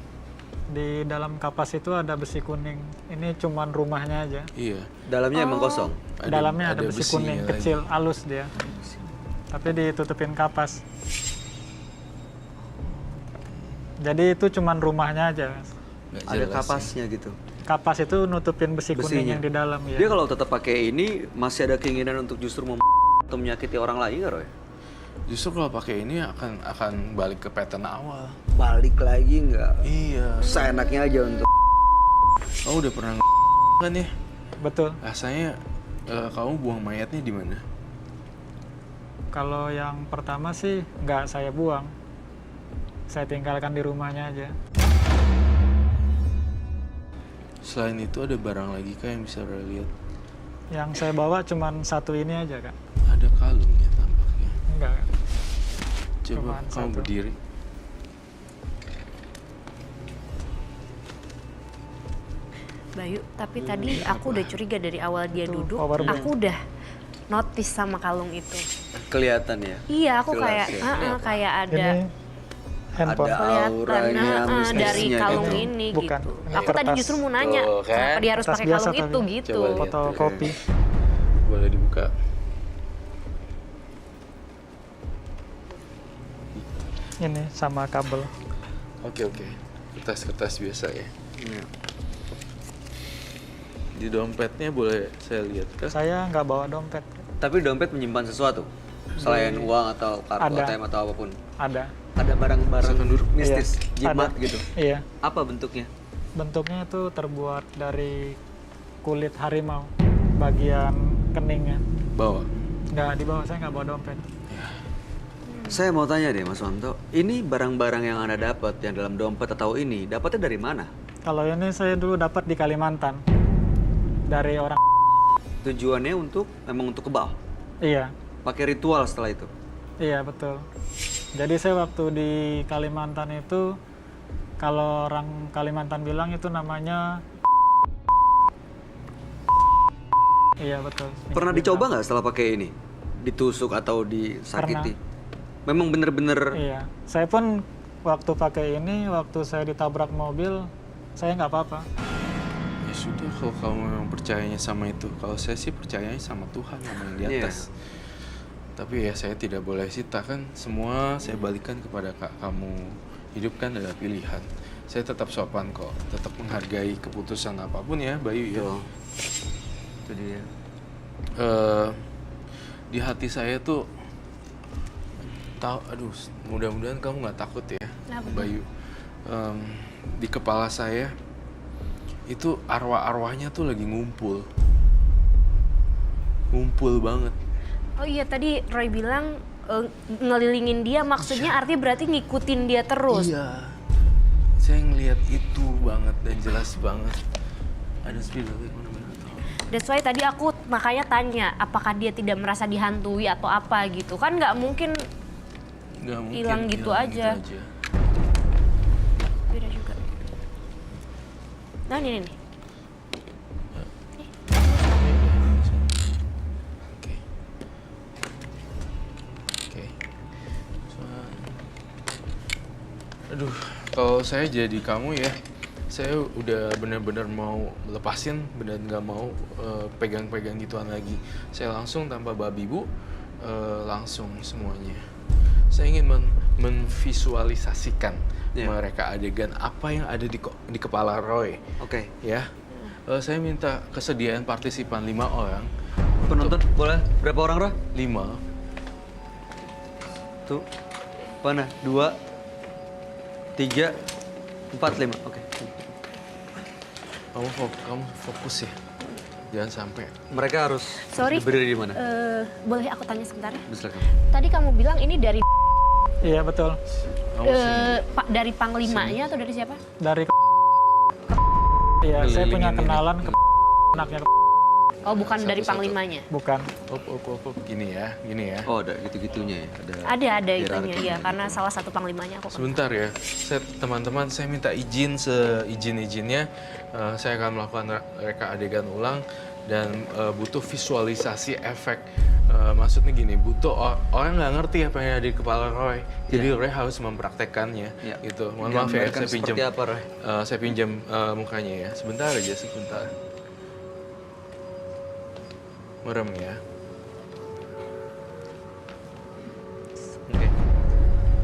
Speaker 6: Di dalam kapas itu ada besi kuning. Ini cuman rumahnya aja.
Speaker 5: Iya.
Speaker 1: Dalamnya emang kosong.
Speaker 6: Dalamnya ada besi
Speaker 5: besinya
Speaker 6: kuning
Speaker 5: lagi.
Speaker 6: kecil, halus dia. Tapi ditutupin kapas. Jadi itu cuman rumahnya aja.
Speaker 5: Nggak
Speaker 1: Ada
Speaker 5: jelas
Speaker 1: kapasnya gitu.
Speaker 6: Kapas itu nutupin besi kuning
Speaker 1: Besinya.
Speaker 6: yang di dalam ya.
Speaker 1: Dia kalau tetap pakai ini masih ada keinginan untuk justru atau menyakiti orang lain nggak, Roy?
Speaker 5: ya. Justru kalau pakai ini akan balik ke pattern awal.
Speaker 1: Balik lagi nggak?
Speaker 5: Iya.
Speaker 1: Seenaknya aja untuk.
Speaker 5: Kamu udah pernah kan ya?
Speaker 6: Betul.
Speaker 5: Rasanya kamu buang mayatnya di mana?
Speaker 6: Kalau yang pertama sih nggak saya buang. Saya tinggalkan di rumahnya aja.
Speaker 5: Selain itu ada barang lagi kah yang bisa Roy lihat?
Speaker 6: Yang saya bawa cuman satu ini aja, Kak.
Speaker 5: Ada kalungnya tampaknya.
Speaker 6: Enggak, Kak.
Speaker 5: Coba
Speaker 6: Cuman
Speaker 5: kamu
Speaker 6: satu.
Speaker 5: berdiri.
Speaker 2: Bayu, tapi tadi aku udah curiga dari awal dia
Speaker 6: Itu
Speaker 2: duduk,
Speaker 6: power bank.
Speaker 2: aku udah notice sama kalung itu.
Speaker 1: Kelihatan ya.
Speaker 2: Iya, aku
Speaker 1: Jelas
Speaker 2: kayak
Speaker 1: ya.
Speaker 2: kayak ada
Speaker 6: Ini handphone.
Speaker 1: Ada
Speaker 2: kelihatan
Speaker 1: auranya,
Speaker 2: dari
Speaker 1: mistisnya
Speaker 2: kalung
Speaker 1: gitu.
Speaker 2: ini
Speaker 6: Bukan,
Speaker 2: gitu.
Speaker 6: ini
Speaker 2: Aku tadi
Speaker 6: kertas.
Speaker 2: justru mau nanya
Speaker 5: Tuh, kan?
Speaker 2: kenapa dia harus
Speaker 6: Kertas
Speaker 2: pakai
Speaker 6: biasa
Speaker 2: kalung itu
Speaker 6: tapi.
Speaker 2: gitu.
Speaker 5: Coba lihat.
Speaker 6: Fotokopi.
Speaker 5: Boleh dibuka.
Speaker 6: Ini sama kabel.
Speaker 5: Oke. Kertas-kertas biasa ya.
Speaker 1: Iya.
Speaker 5: Di dompetnya boleh saya lihat kah?
Speaker 6: Saya nggak bawa dompet.
Speaker 1: Tapi dompet menyimpan sesuatu selain uang atau kartu
Speaker 6: Ada.
Speaker 1: ATM atau apapun.
Speaker 6: Ada.
Speaker 1: Ada barang-barang
Speaker 5: Silakan duduk.
Speaker 1: mistis,
Speaker 6: Iya,
Speaker 1: jimat
Speaker 6: ada.
Speaker 1: gitu.
Speaker 6: Iya.
Speaker 1: Apa bentuknya?
Speaker 6: Bentuknya itu terbuat dari kulit harimau. Bagian keningnya.
Speaker 5: Bawa.
Speaker 6: Nggak dibawa, saya nggak bawa dompet.
Speaker 1: Saya mau tanya deh Mas Wanto, ini barang-barang yang Anda dapat yang dalam dompet atau ini, dapatnya dari mana?
Speaker 6: Kalau ini saya dulu dapat di Kalimantan. Dari orang.
Speaker 1: Tujuannya memang untuk kebal?
Speaker 6: Iya.
Speaker 1: Pakai ritual setelah itu?
Speaker 6: Iya, betul. Jadi saya waktu di Kalimantan itu, kalau orang Kalimantan bilang itu namanya. Iya, betul.
Speaker 1: Pernah dicoba nggak setelah pakai ini? Ditusuk atau disakiti? Memang bener-bener
Speaker 6: Iya. Saya pun waktu pakai ini, waktu saya ditabrak mobil, saya nggak apa-apa.
Speaker 5: Ya sudah, kalau kamu memang percayanya sama itu. Kalau saya sih percayanya sama Tuhan yang di
Speaker 1: Iya.
Speaker 5: atas. Tapi ya saya tidak boleh sita kan. Semua saya balikan kepada kamu. Hidup kan adalah pilihan. Saya tetap sopan kok, tetap menghargai keputusan apapun ya, Bayu ya.
Speaker 1: Betul. Itu dia.
Speaker 5: Di hati saya tuh aduh, mudah-mudahan kamu nggak takut ya,
Speaker 2: Kenapa?
Speaker 5: Bayu. Di kepala saya itu arwah-arwahnya tuh lagi ngumpul banget.
Speaker 2: Oh iya, tadi Roy bilang ngelilingin dia, maksudnya artinya berarti ngikutin dia terus.
Speaker 5: Iya, saya ngelihat itu banget dan jelas banget. Ada spill lagi mana?
Speaker 2: That's why tadi aku makanya tanya, apakah dia tidak merasa dihantui atau apa gitu. Kan nggak mungkin
Speaker 5: Nggak mungkin
Speaker 2: hilang gitu aja. Beda juga. Nah ini nih.
Speaker 5: Oke. Oke. Aduh, kalau saya jadi kamu ya, saya udah benar-benar mau lepasin, benar nggak mau pegang-pegang gituan lagi. Saya langsung tanpa babi bu, langsung semuanya. Saya ingin menvisualisasikan mereka adegan apa yang ada di kepala Roy.
Speaker 1: Oke.
Speaker 5: Ya, saya minta kesediaan partisipan 5 orang.
Speaker 1: Penonton boleh berapa orang, Roh?
Speaker 5: 5.
Speaker 1: Tuh. Mana? 2, 3, 4, 5. Oke.
Speaker 5: Kamu fokus ya, jangan sampai.
Speaker 1: Mereka harus
Speaker 2: Sorry.
Speaker 1: berdiri di mana?
Speaker 2: Boleh aku tanya sebentar ya?
Speaker 1: Silakan.
Speaker 2: Tadi kamu bilang ini dari
Speaker 6: Iya betul.
Speaker 5: Kamu sini.
Speaker 2: dari panglimanya atau dari siapa?
Speaker 6: Dari Iya, saya punya
Speaker 5: Ngelilingin
Speaker 6: kenalan ke anaknya
Speaker 2: Oh, bukan dari
Speaker 5: Satu-satu.
Speaker 2: panglimanya.
Speaker 6: bukan.
Speaker 5: Op. Gini ya.
Speaker 1: Oh, ada gitu-gitunya ya.
Speaker 2: Ada itunya
Speaker 1: hierarki.
Speaker 2: ya, karena salah satu panglimanya aku.
Speaker 5: Sebentar ya, teman-teman saya minta izin seizin-izinnya. Saya akan melakukan reka adegan ulang dan butuh visualisasi efek. Maksudnya gini, butuh orang nggak ngerti apa yang ada di kepala Roy, jadi Roy harus mempraktekkannya.
Speaker 1: Iya.
Speaker 5: Gitu. Mohon maaf ya,
Speaker 1: Gambarkan
Speaker 5: saya pinjam.
Speaker 1: seperti apa, Roy?
Speaker 5: Saya pinjam mukanya ya, sebentar aja, sebentar. Merem ya.
Speaker 1: Oke.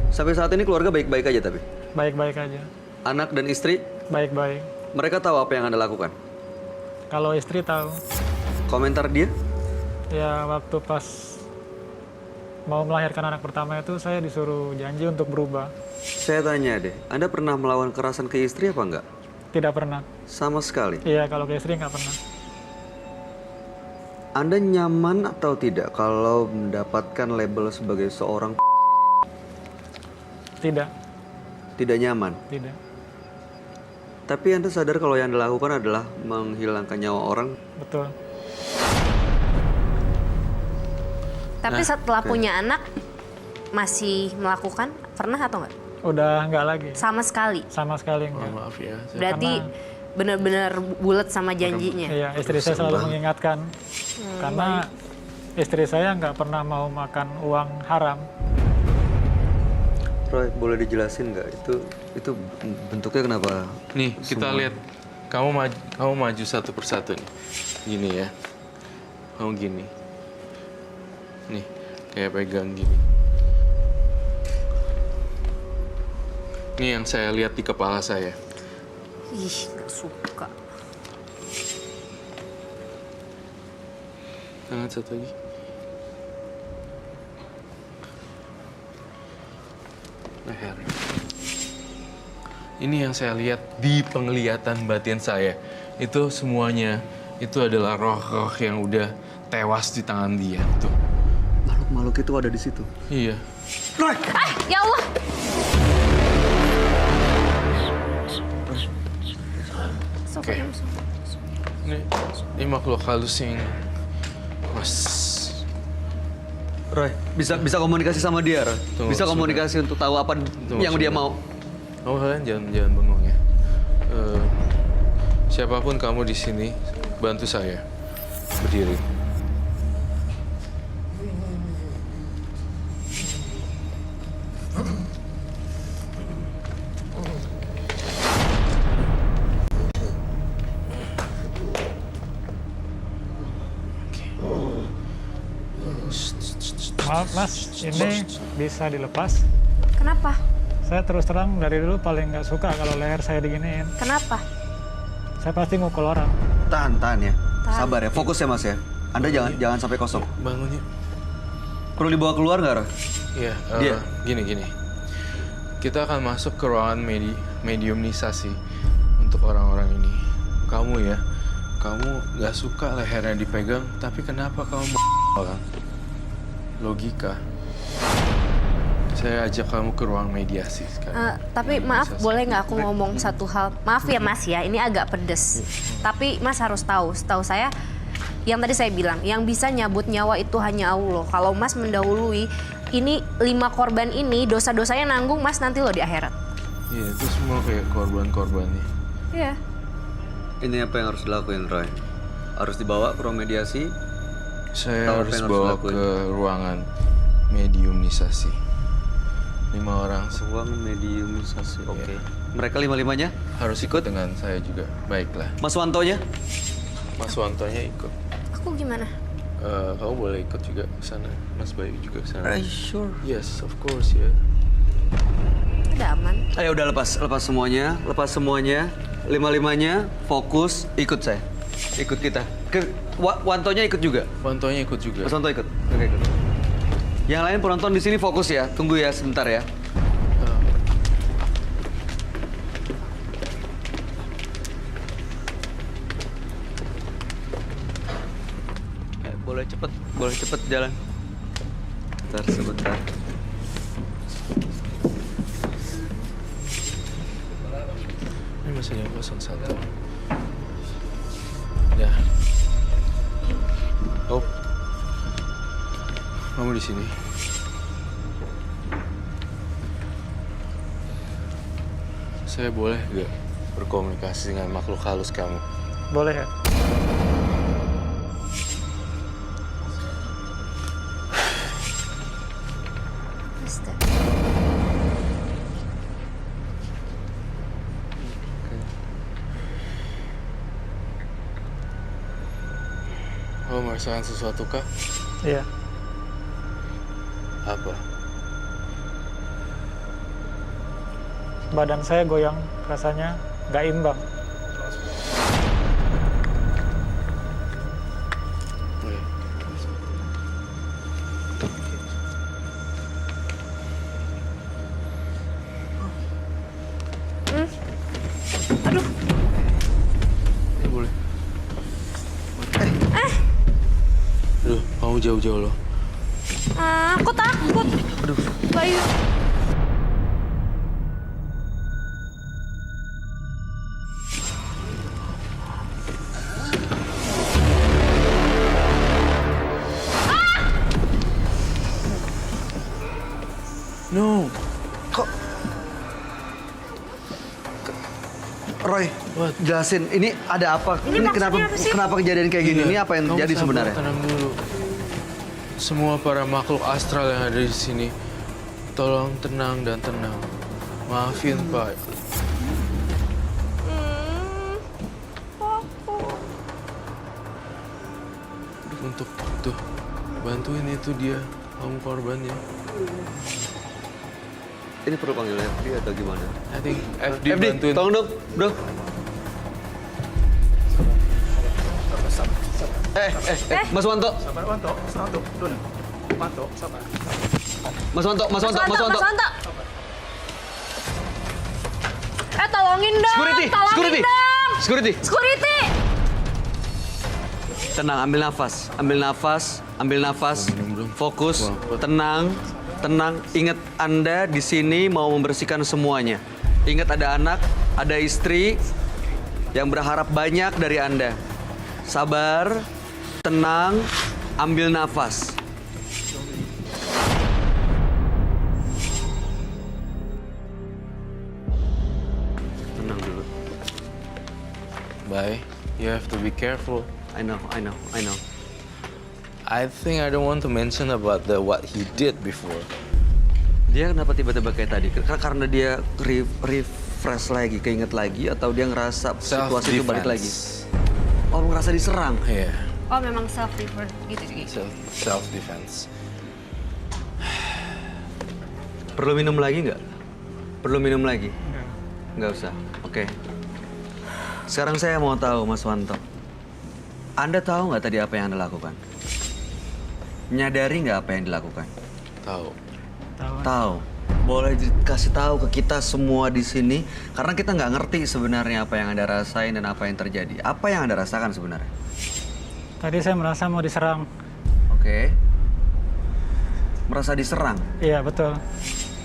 Speaker 1: Sampai saat ini keluarga baik-baik aja tapi?
Speaker 6: Baik-baik aja.
Speaker 1: Anak dan istri,
Speaker 6: Baik-baik.
Speaker 1: mereka tahu apa yang Anda lakukan?
Speaker 6: Kalau istri tahu,
Speaker 1: Komentar dia?
Speaker 6: ya waktu pas mau melahirkan anak pertama itu saya disuruh janji untuk berubah.
Speaker 1: Saya tanya deh, Anda pernah melawan kekerasan ke istri apa enggak?
Speaker 6: Tidak pernah.
Speaker 1: Sama sekali.
Speaker 6: Iya, kalau ke istri nggak pernah.
Speaker 1: Anda nyaman atau tidak kalau mendapatkan label sebagai seorang
Speaker 6: Tidak,
Speaker 1: tidak nyaman?
Speaker 6: tidak.
Speaker 1: Tapi Anda sadar kalau yang Anda lakukan adalah menghilangkan nyawa orang?
Speaker 6: Betul.
Speaker 2: Tapi setelah punya anak masih melakukan, pernah atau enggak?
Speaker 6: Udah nggak lagi.
Speaker 2: Sama sekali.
Speaker 6: Sama sekali
Speaker 5: Mohon
Speaker 6: enggak.
Speaker 5: maaf ya.
Speaker 2: Berarti benar-benar bulat sama janjinya.
Speaker 6: Iya, istri saya selalu mengingatkan. Karena istri saya nggak pernah mau makan uang haram.
Speaker 1: Roy, boleh dijelasin nggak? Itu bentuknya kenapa?
Speaker 5: Nih, kita
Speaker 1: semua-
Speaker 5: lihat. Kamu maju satu persatu nih. Gini ya. Kamu gini. Nih, kayak pegang gini. Ini yang saya lihat di kepala saya.
Speaker 2: Ih, gak suka.
Speaker 5: Tangan satu lagi. Leher. Ini yang saya lihat di penglihatan batin saya. Itu semuanya, itu adalah roh-roh yang udah tewas di tangan dia. Tuh.
Speaker 1: Makhluk-makhluk itu ada di situ.
Speaker 5: Iya.
Speaker 2: Ya Allah.
Speaker 5: Oke. Ini makhluk halus yang
Speaker 1: Roy, bisa komunikasi sama dia, Roy.
Speaker 5: Tunggu,
Speaker 1: Bisa komunikasi untuk tahu apa yang dia mau.
Speaker 5: Kamu kalian jangan bengong ya. Siapapun kamu di sini, bantu saya berdiri.
Speaker 6: Maaf mas, ini bisa dilepas.
Speaker 2: Kenapa?
Speaker 6: Saya terus terang dari dulu paling nggak suka kalau leher saya diginiin.
Speaker 2: Kenapa?
Speaker 6: Saya pasti ngukul orang.
Speaker 1: Tahan ya.
Speaker 2: Tahan.
Speaker 1: Sabar ya, fokus ya Mas ya. Anda jangan sampai kosong.
Speaker 5: Bangun yuk.
Speaker 1: Perlu dibawa keluar nggak, Roy?
Speaker 5: Iya,
Speaker 1: Dia.
Speaker 5: gini. Kita akan masuk ke ruangan mediumisasi untuk orang-orang ini. Kamu ya, kamu nggak suka lehernya dipegang, tapi kenapa kamu orang? Logika. Saya ajak kamu ke ruang mediasi sekarang.
Speaker 2: Tapi maaf, boleh nggak aku ngomong satu hal? Maaf ya Mas ya, ini agak pedes. Tapi Mas harus tahu, setahu saya, yang tadi saya bilang, yang bisa nyabut nyawa itu hanya Allah. Kalau Mas mendahului, ini 5 korban ini, dosa-dosanya nanggung Mas nanti loh di akhirat.
Speaker 5: Iya, itu semua kayak korban-korbannya.
Speaker 2: Iya.
Speaker 1: Ini apa yang harus dilakuin, Roy? Harus dibawa ke ruang mediasi?
Speaker 5: Saya
Speaker 1: Tahu apa
Speaker 5: harus
Speaker 1: yang harus
Speaker 5: bawa
Speaker 1: dilakuin?
Speaker 5: ke ruangan mediumisasi. 5 orang
Speaker 1: Ruang mediumisasi, oke.
Speaker 5: Iya.
Speaker 1: Mereka 5-5-nya?
Speaker 5: harus ikut dengan saya juga. Baiklah.
Speaker 1: Mas Wantonya?
Speaker 5: Mas Wantonya ikut.
Speaker 2: Aku gimana?
Speaker 5: Kamu boleh ikut juga ke sana. Mas Bayu juga ke sana.
Speaker 1: Are you sure?
Speaker 5: Yes, of course ya.
Speaker 2: Udah aman.
Speaker 1: Ayo udah lepas semuanya, 5-5-nya, fokus, ikut saya. Ikut kita. Wantonya ikut juga?
Speaker 5: Wantonya ikut juga.
Speaker 1: Mas Wanto ikut? Oke, ikut. Yang lain penonton di sini fokus ya, tunggu ya sebentar ya. Boleh cepet jalan. Sebentar.
Speaker 5: Ini masih yang kosong satu. Ya. Oh. Kamu di sini. Saya boleh gak berkomunikasi dengan makhluk halus kamu?
Speaker 6: Boleh ya?
Speaker 5: Kamu merasakan sesuatu kah?
Speaker 6: Iya.
Speaker 5: Apa?
Speaker 6: Badan saya goyang, rasanya nggak imbang.
Speaker 5: Oke.
Speaker 2: Aduh,
Speaker 5: Ya boleh. Aduh, kamu jauh-jauh loh.
Speaker 2: aku takut.
Speaker 1: Aduh.
Speaker 2: Bayu.
Speaker 5: No.
Speaker 1: Roy,
Speaker 5: What?
Speaker 1: jelasin ini ada apa?
Speaker 2: Ini maksudnya
Speaker 1: kenapa
Speaker 2: apa sih?
Speaker 1: kenapa kejadian kayak gini?
Speaker 5: Iya,
Speaker 1: Ini apa yang
Speaker 5: kamu
Speaker 1: terjadi
Speaker 5: sabar,
Speaker 1: sebenarnya?
Speaker 5: Tenang dulu. Semua para makhluk astral yang ada di sini, tolong tenang dan tenang. Maafin Pak. Untuk tuh bantuin itu dia, kamu korbannya.
Speaker 1: Ini perlu panggil FD atau gimana?
Speaker 5: I think FD
Speaker 1: FD,
Speaker 5: bantuin.
Speaker 1: tolong dong, bro. Mas Wanto. Mas Wanto.
Speaker 2: Mas Wanto. Tolongin dong.
Speaker 1: Security.
Speaker 2: Security.
Speaker 1: Tenang, ambil nafas.
Speaker 5: Belum.
Speaker 1: Fokus,
Speaker 5: Wah.
Speaker 1: tenang. Ingat Anda di sini mau membersihkan semuanya. Ingat ada anak, ada istri yang berharap banyak dari Anda. Sabar, tenang, ambil nafas. Tenang dulu.
Speaker 5: Bye. You have to be careful.
Speaker 1: I know.
Speaker 5: I think I don't want to mention about what he did before.
Speaker 1: Dia kenapa tiba-tiba kayak tadi? Karena dia refresh lagi, keinget lagi, atau dia ngerasa situasi itu balik lagi? Oh, ngerasa diserang.
Speaker 5: Iya,
Speaker 2: Oh, memang self defense gitu.
Speaker 5: self defense.
Speaker 1: Perlu minum lagi nggak? Perlu minum lagi?
Speaker 6: Enggak.
Speaker 1: Nggak usah. Oke. Sekarang saya mau tahu, Mas Wanto. Anda tahu nggak tadi apa yang Anda lakukan? Nyadari nggak apa yang dilakukan?
Speaker 5: Tahu.
Speaker 6: Tahu.
Speaker 1: Tahu. Boleh dikasih tahu ke kita semua di sini, karena kita nggak ngerti sebenarnya apa yang Anda rasain dan apa yang terjadi. Apa yang Anda rasakan sebenarnya?
Speaker 6: Tadi saya merasa mau diserang.
Speaker 1: Oke. Merasa diserang?
Speaker 6: Iya, betul.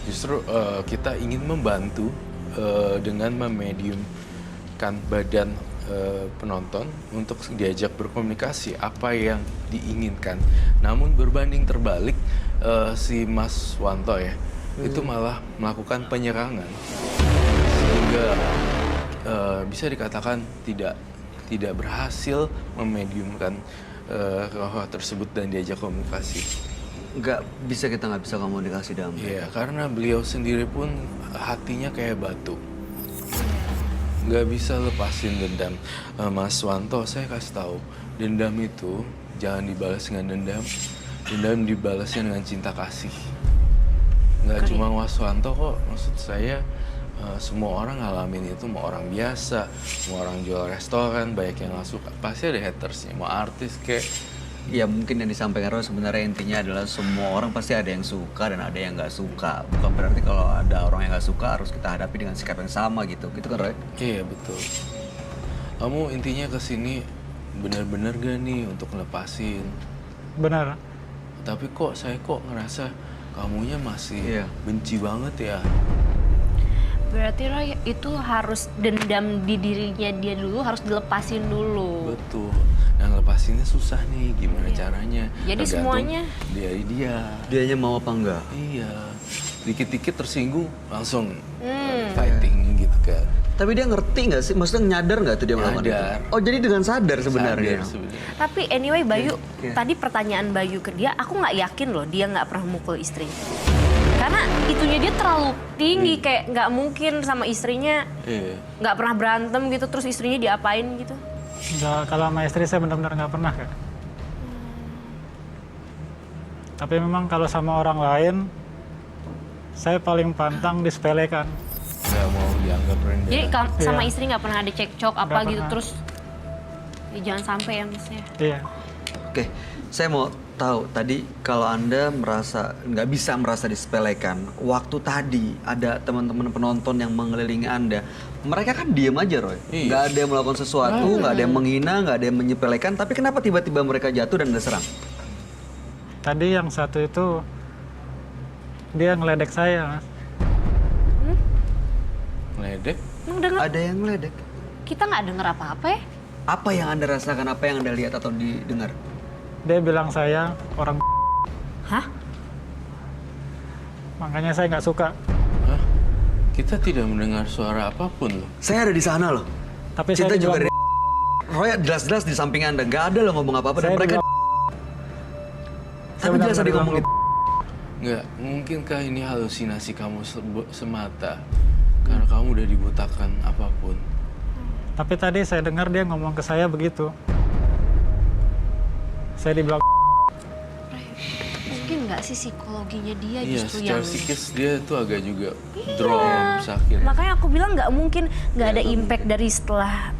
Speaker 5: Justru kita ingin membantu dengan memediumkan badan penonton untuk diajak berkomunikasi apa yang diinginkan. Namun berbanding terbalik si Mas Wanto ya itu malah melakukan penyerangan sehingga bisa dikatakan tidak berhasil memediumkan roh tersebut dan diajak komunikasi.
Speaker 1: Nggak bisa komunikasi dalam.
Speaker 5: Iya, karena beliau sendiri pun hatinya kayak batu. Nggak bisa lepasin dendam. Mas Wanto, saya kasih tahu, dendam itu jangan dibalas dengan dendam. Dendam dibalasnya dengan cinta kasih. Nggak cuma Mas Wanto kok, maksud saya semua orang ngalamin itu, mau orang biasa, mau orang jual restoran, banyak yang nggak suka. Pasti ada hatersnya, mau artis kayak.
Speaker 1: Ya mungkin yang disampaikan Roy sebenarnya intinya adalah semua orang pasti ada yang suka dan ada yang nggak suka. Bukan berarti kalau ada orang yang nggak suka harus kita hadapi dengan sikap yang sama gitu. Gitu kan Roy?
Speaker 5: Iya betul. Kamu intinya kesini benar-benar gak nih untuk ngelepasin?
Speaker 6: Benar.
Speaker 5: Tapi saya ngerasa kamunya masih
Speaker 1: Iya.
Speaker 5: benci banget ya.
Speaker 2: Berarti Roy itu harus dendam di dirinya dia dulu, harus dilepasin dulu.
Speaker 5: Betul. Nah ngelepasinnya susah nih, gimana caranya?
Speaker 2: Jadi
Speaker 5: Tergantung
Speaker 2: semuanya
Speaker 5: dari dia.
Speaker 1: Dianya mau apa enggak?
Speaker 5: Iya. Dikit-dikit tersinggung langsung fighting gitu kan.
Speaker 1: Tapi dia ngerti nggak sih? Maksudnya nyadar nggak tuh dia melakukan itu?
Speaker 5: Nyadar.
Speaker 1: Oh jadi dengan sadar sebenarnya?
Speaker 5: Sadar sebenarnya.
Speaker 2: Tapi anyway Bayu,
Speaker 1: Iya.
Speaker 2: tadi pertanyaan Bayu ke dia, aku nggak yakin loh dia nggak pernah mukul istrinya. Karena itunya dia terlalu tinggi, kayak nggak mungkin sama istrinya
Speaker 5: Iya.
Speaker 2: nggak pernah berantem gitu, terus istrinya diapain gitu.
Speaker 6: Enggak, kalau sama istri saya benar-benar nggak pernah, Kak. Tapi memang kalau sama orang lain, saya paling pantang disepelekan.
Speaker 5: Nggak mau dianggap rendah.
Speaker 2: Jadi sama
Speaker 6: Iya.
Speaker 2: istri nggak pernah ada cekcok apa
Speaker 6: Nggak
Speaker 2: gitu,
Speaker 6: pernah.
Speaker 2: terus ya jangan sampai ya maksudnya.
Speaker 6: Iya.
Speaker 1: Oke, saya mau tahu tadi kalau Anda merasa nggak bisa merasa disepelekan, waktu tadi ada teman-teman penonton yang mengelilingi Anda, mereka kan diem aja Roy,
Speaker 5: Iya.
Speaker 1: nggak ada yang melakukan sesuatu, nggak ada yang menghina, nggak ada yang menyepelekan, tapi kenapa tiba-tiba mereka jatuh dan Anda serang?
Speaker 6: Tadi yang satu itu dia ngeledek saya, Mas.
Speaker 5: Ngeledek?
Speaker 2: Emang denger,
Speaker 1: Ada yang meledek.
Speaker 2: kita nggak denger apa-apa ya?
Speaker 1: Apa yang Anda rasakan, apa yang Anda lihat atau didengar?
Speaker 6: Dia bilang saya orang
Speaker 2: Hah?
Speaker 6: makanya saya nggak suka.
Speaker 5: Hah? Kita tidak mendengar suara apapun loh.
Speaker 1: Saya ada di sana loh.
Speaker 6: Tapi
Speaker 1: Cinta
Speaker 6: saya
Speaker 1: juga
Speaker 6: dibilang,
Speaker 1: dari Roy jelas-jelas di samping Anda, nggak ada loh ngomong apa-apa dan
Speaker 6: saya
Speaker 1: mereka.
Speaker 6: dibilang-
Speaker 1: Tapi jelas tadi ngomong gitu.
Speaker 5: Nggak, mungkinkah ini halusinasi kamu semata? Karena kamu udah dibutakan apapun.
Speaker 6: Tapi tadi saya dengar dia ngomong ke saya begitu. Saya dibilang
Speaker 2: Mungkin nggak sih psikologinya dia
Speaker 5: Iya,
Speaker 2: justru
Speaker 5: secara
Speaker 2: yang...
Speaker 5: psikis dia tuh agak juga drop sakit.
Speaker 2: Makanya aku bilang nggak mungkin nggak ada impact dari setelah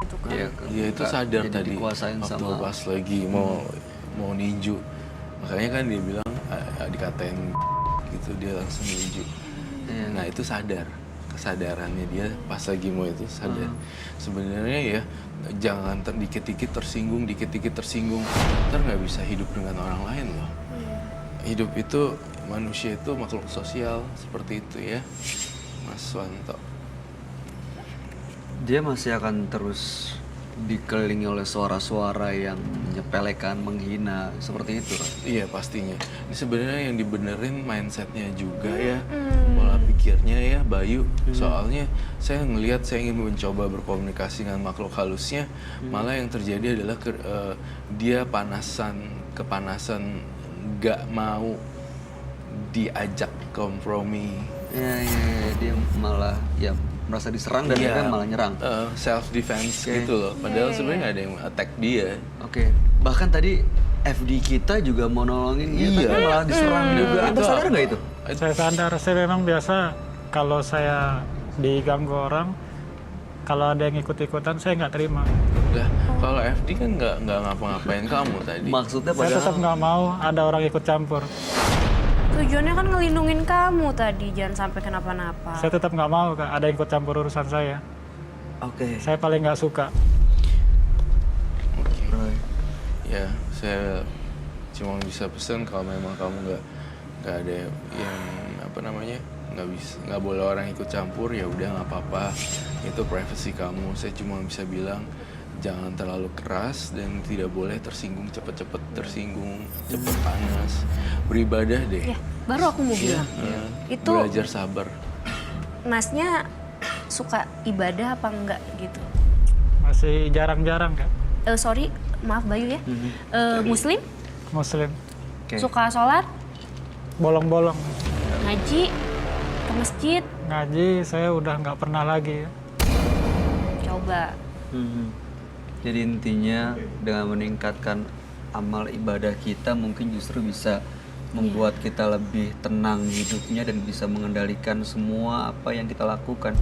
Speaker 2: itu kan.
Speaker 5: Iya itu sadar
Speaker 1: Jadi
Speaker 5: tadi
Speaker 1: dikuasain
Speaker 5: waktu
Speaker 1: sama.
Speaker 5: pas lagi mau ninju. Makanya kan dia bilang dikatain gitu dia langsung ninju.
Speaker 1: Iya.
Speaker 5: Nah itu sadar, kesadarannya dia pas lagi mau itu sadar. Sebenarnya ya jangan dikit-dikit tersinggung, ntar nggak bisa hidup dengan orang lain loh. Hidup itu manusia itu makhluk sosial seperti itu ya, Mas Wanto.
Speaker 1: Dia masih akan terus dikelilingi oleh suara-suara yang menyepelekan, menghina, seperti itu Roy.
Speaker 5: Iya pastinya. Ini sebenarnya yang dibenerin mindsetnya juga ya, pola pikirnya ya Bayu. Soalnya saya ngelihat saya ingin mencoba berkomunikasi dengan makhluk halusnya, malah yang terjadi adalah dia kepanasan, nggak mau diajak kompromi.
Speaker 1: Ya, dia malah ya merasa diserang dan
Speaker 5: Iya,
Speaker 1: dia malah nyerang.
Speaker 5: Self defense
Speaker 1: Oke.
Speaker 5: gitu loh. Padahal sebenarnya nggak ada yang attack dia.
Speaker 1: Oke, bahkan tadi FD kita juga mau nolongin dia,
Speaker 5: Iya.
Speaker 1: tapi malah diserang juga. Anda
Speaker 5: Itu
Speaker 1: sadar
Speaker 5: apa?
Speaker 1: nggak itu?
Speaker 6: saya sadar, saya memang biasa kalau saya diganggu orang, kalau ada yang ikut-ikutan saya nggak terima.
Speaker 5: Lah, kalau FD kan nggak ngapa-ngapain kamu tadi.
Speaker 1: Maksudnya
Speaker 6: Saya tetap
Speaker 1: padahal
Speaker 6: nggak mau ada orang ikut campur.
Speaker 2: Tujuannya kan ngelindungin kamu tadi, jangan sampai kenapa-napa.
Speaker 6: Saya tetap nggak mau Kak, ada yang ikut campur urusan saya.
Speaker 1: Oke.
Speaker 6: Saya paling nggak suka.
Speaker 5: Oke.
Speaker 1: Roy.
Speaker 5: Ya, saya cuma bisa pesan kalau memang kamu nggak ada yang apa namanya, nggak boleh orang ikut campur, ya udah nggak apa-apa, itu privasi kamu. Saya cuma bisa bilang jangan terlalu keras dan tidak boleh tersinggung cepet-cepet, tersinggung cepet panas. Beribadah deh.
Speaker 2: Ya, baru aku mau
Speaker 5: Iya,
Speaker 2: bilang. Itu
Speaker 5: belajar sabar.
Speaker 2: Masnya suka ibadah apa enggak gitu?
Speaker 6: Masih jarang-jarang Kak,
Speaker 2: Sorry, maaf Bayu ya. Muslim?
Speaker 6: Muslim.
Speaker 1: Oke.
Speaker 2: Suka sholat?
Speaker 6: Bolong-bolong.
Speaker 2: Ngaji? Ke masjid?
Speaker 6: Ngaji saya udah nggak pernah lagi ya.
Speaker 2: Coba.
Speaker 1: Jadi intinya dengan meningkatkan amal ibadah kita mungkin justru bisa membuat kita lebih tenang hidupnya dan bisa mengendalikan semua apa yang kita lakukan.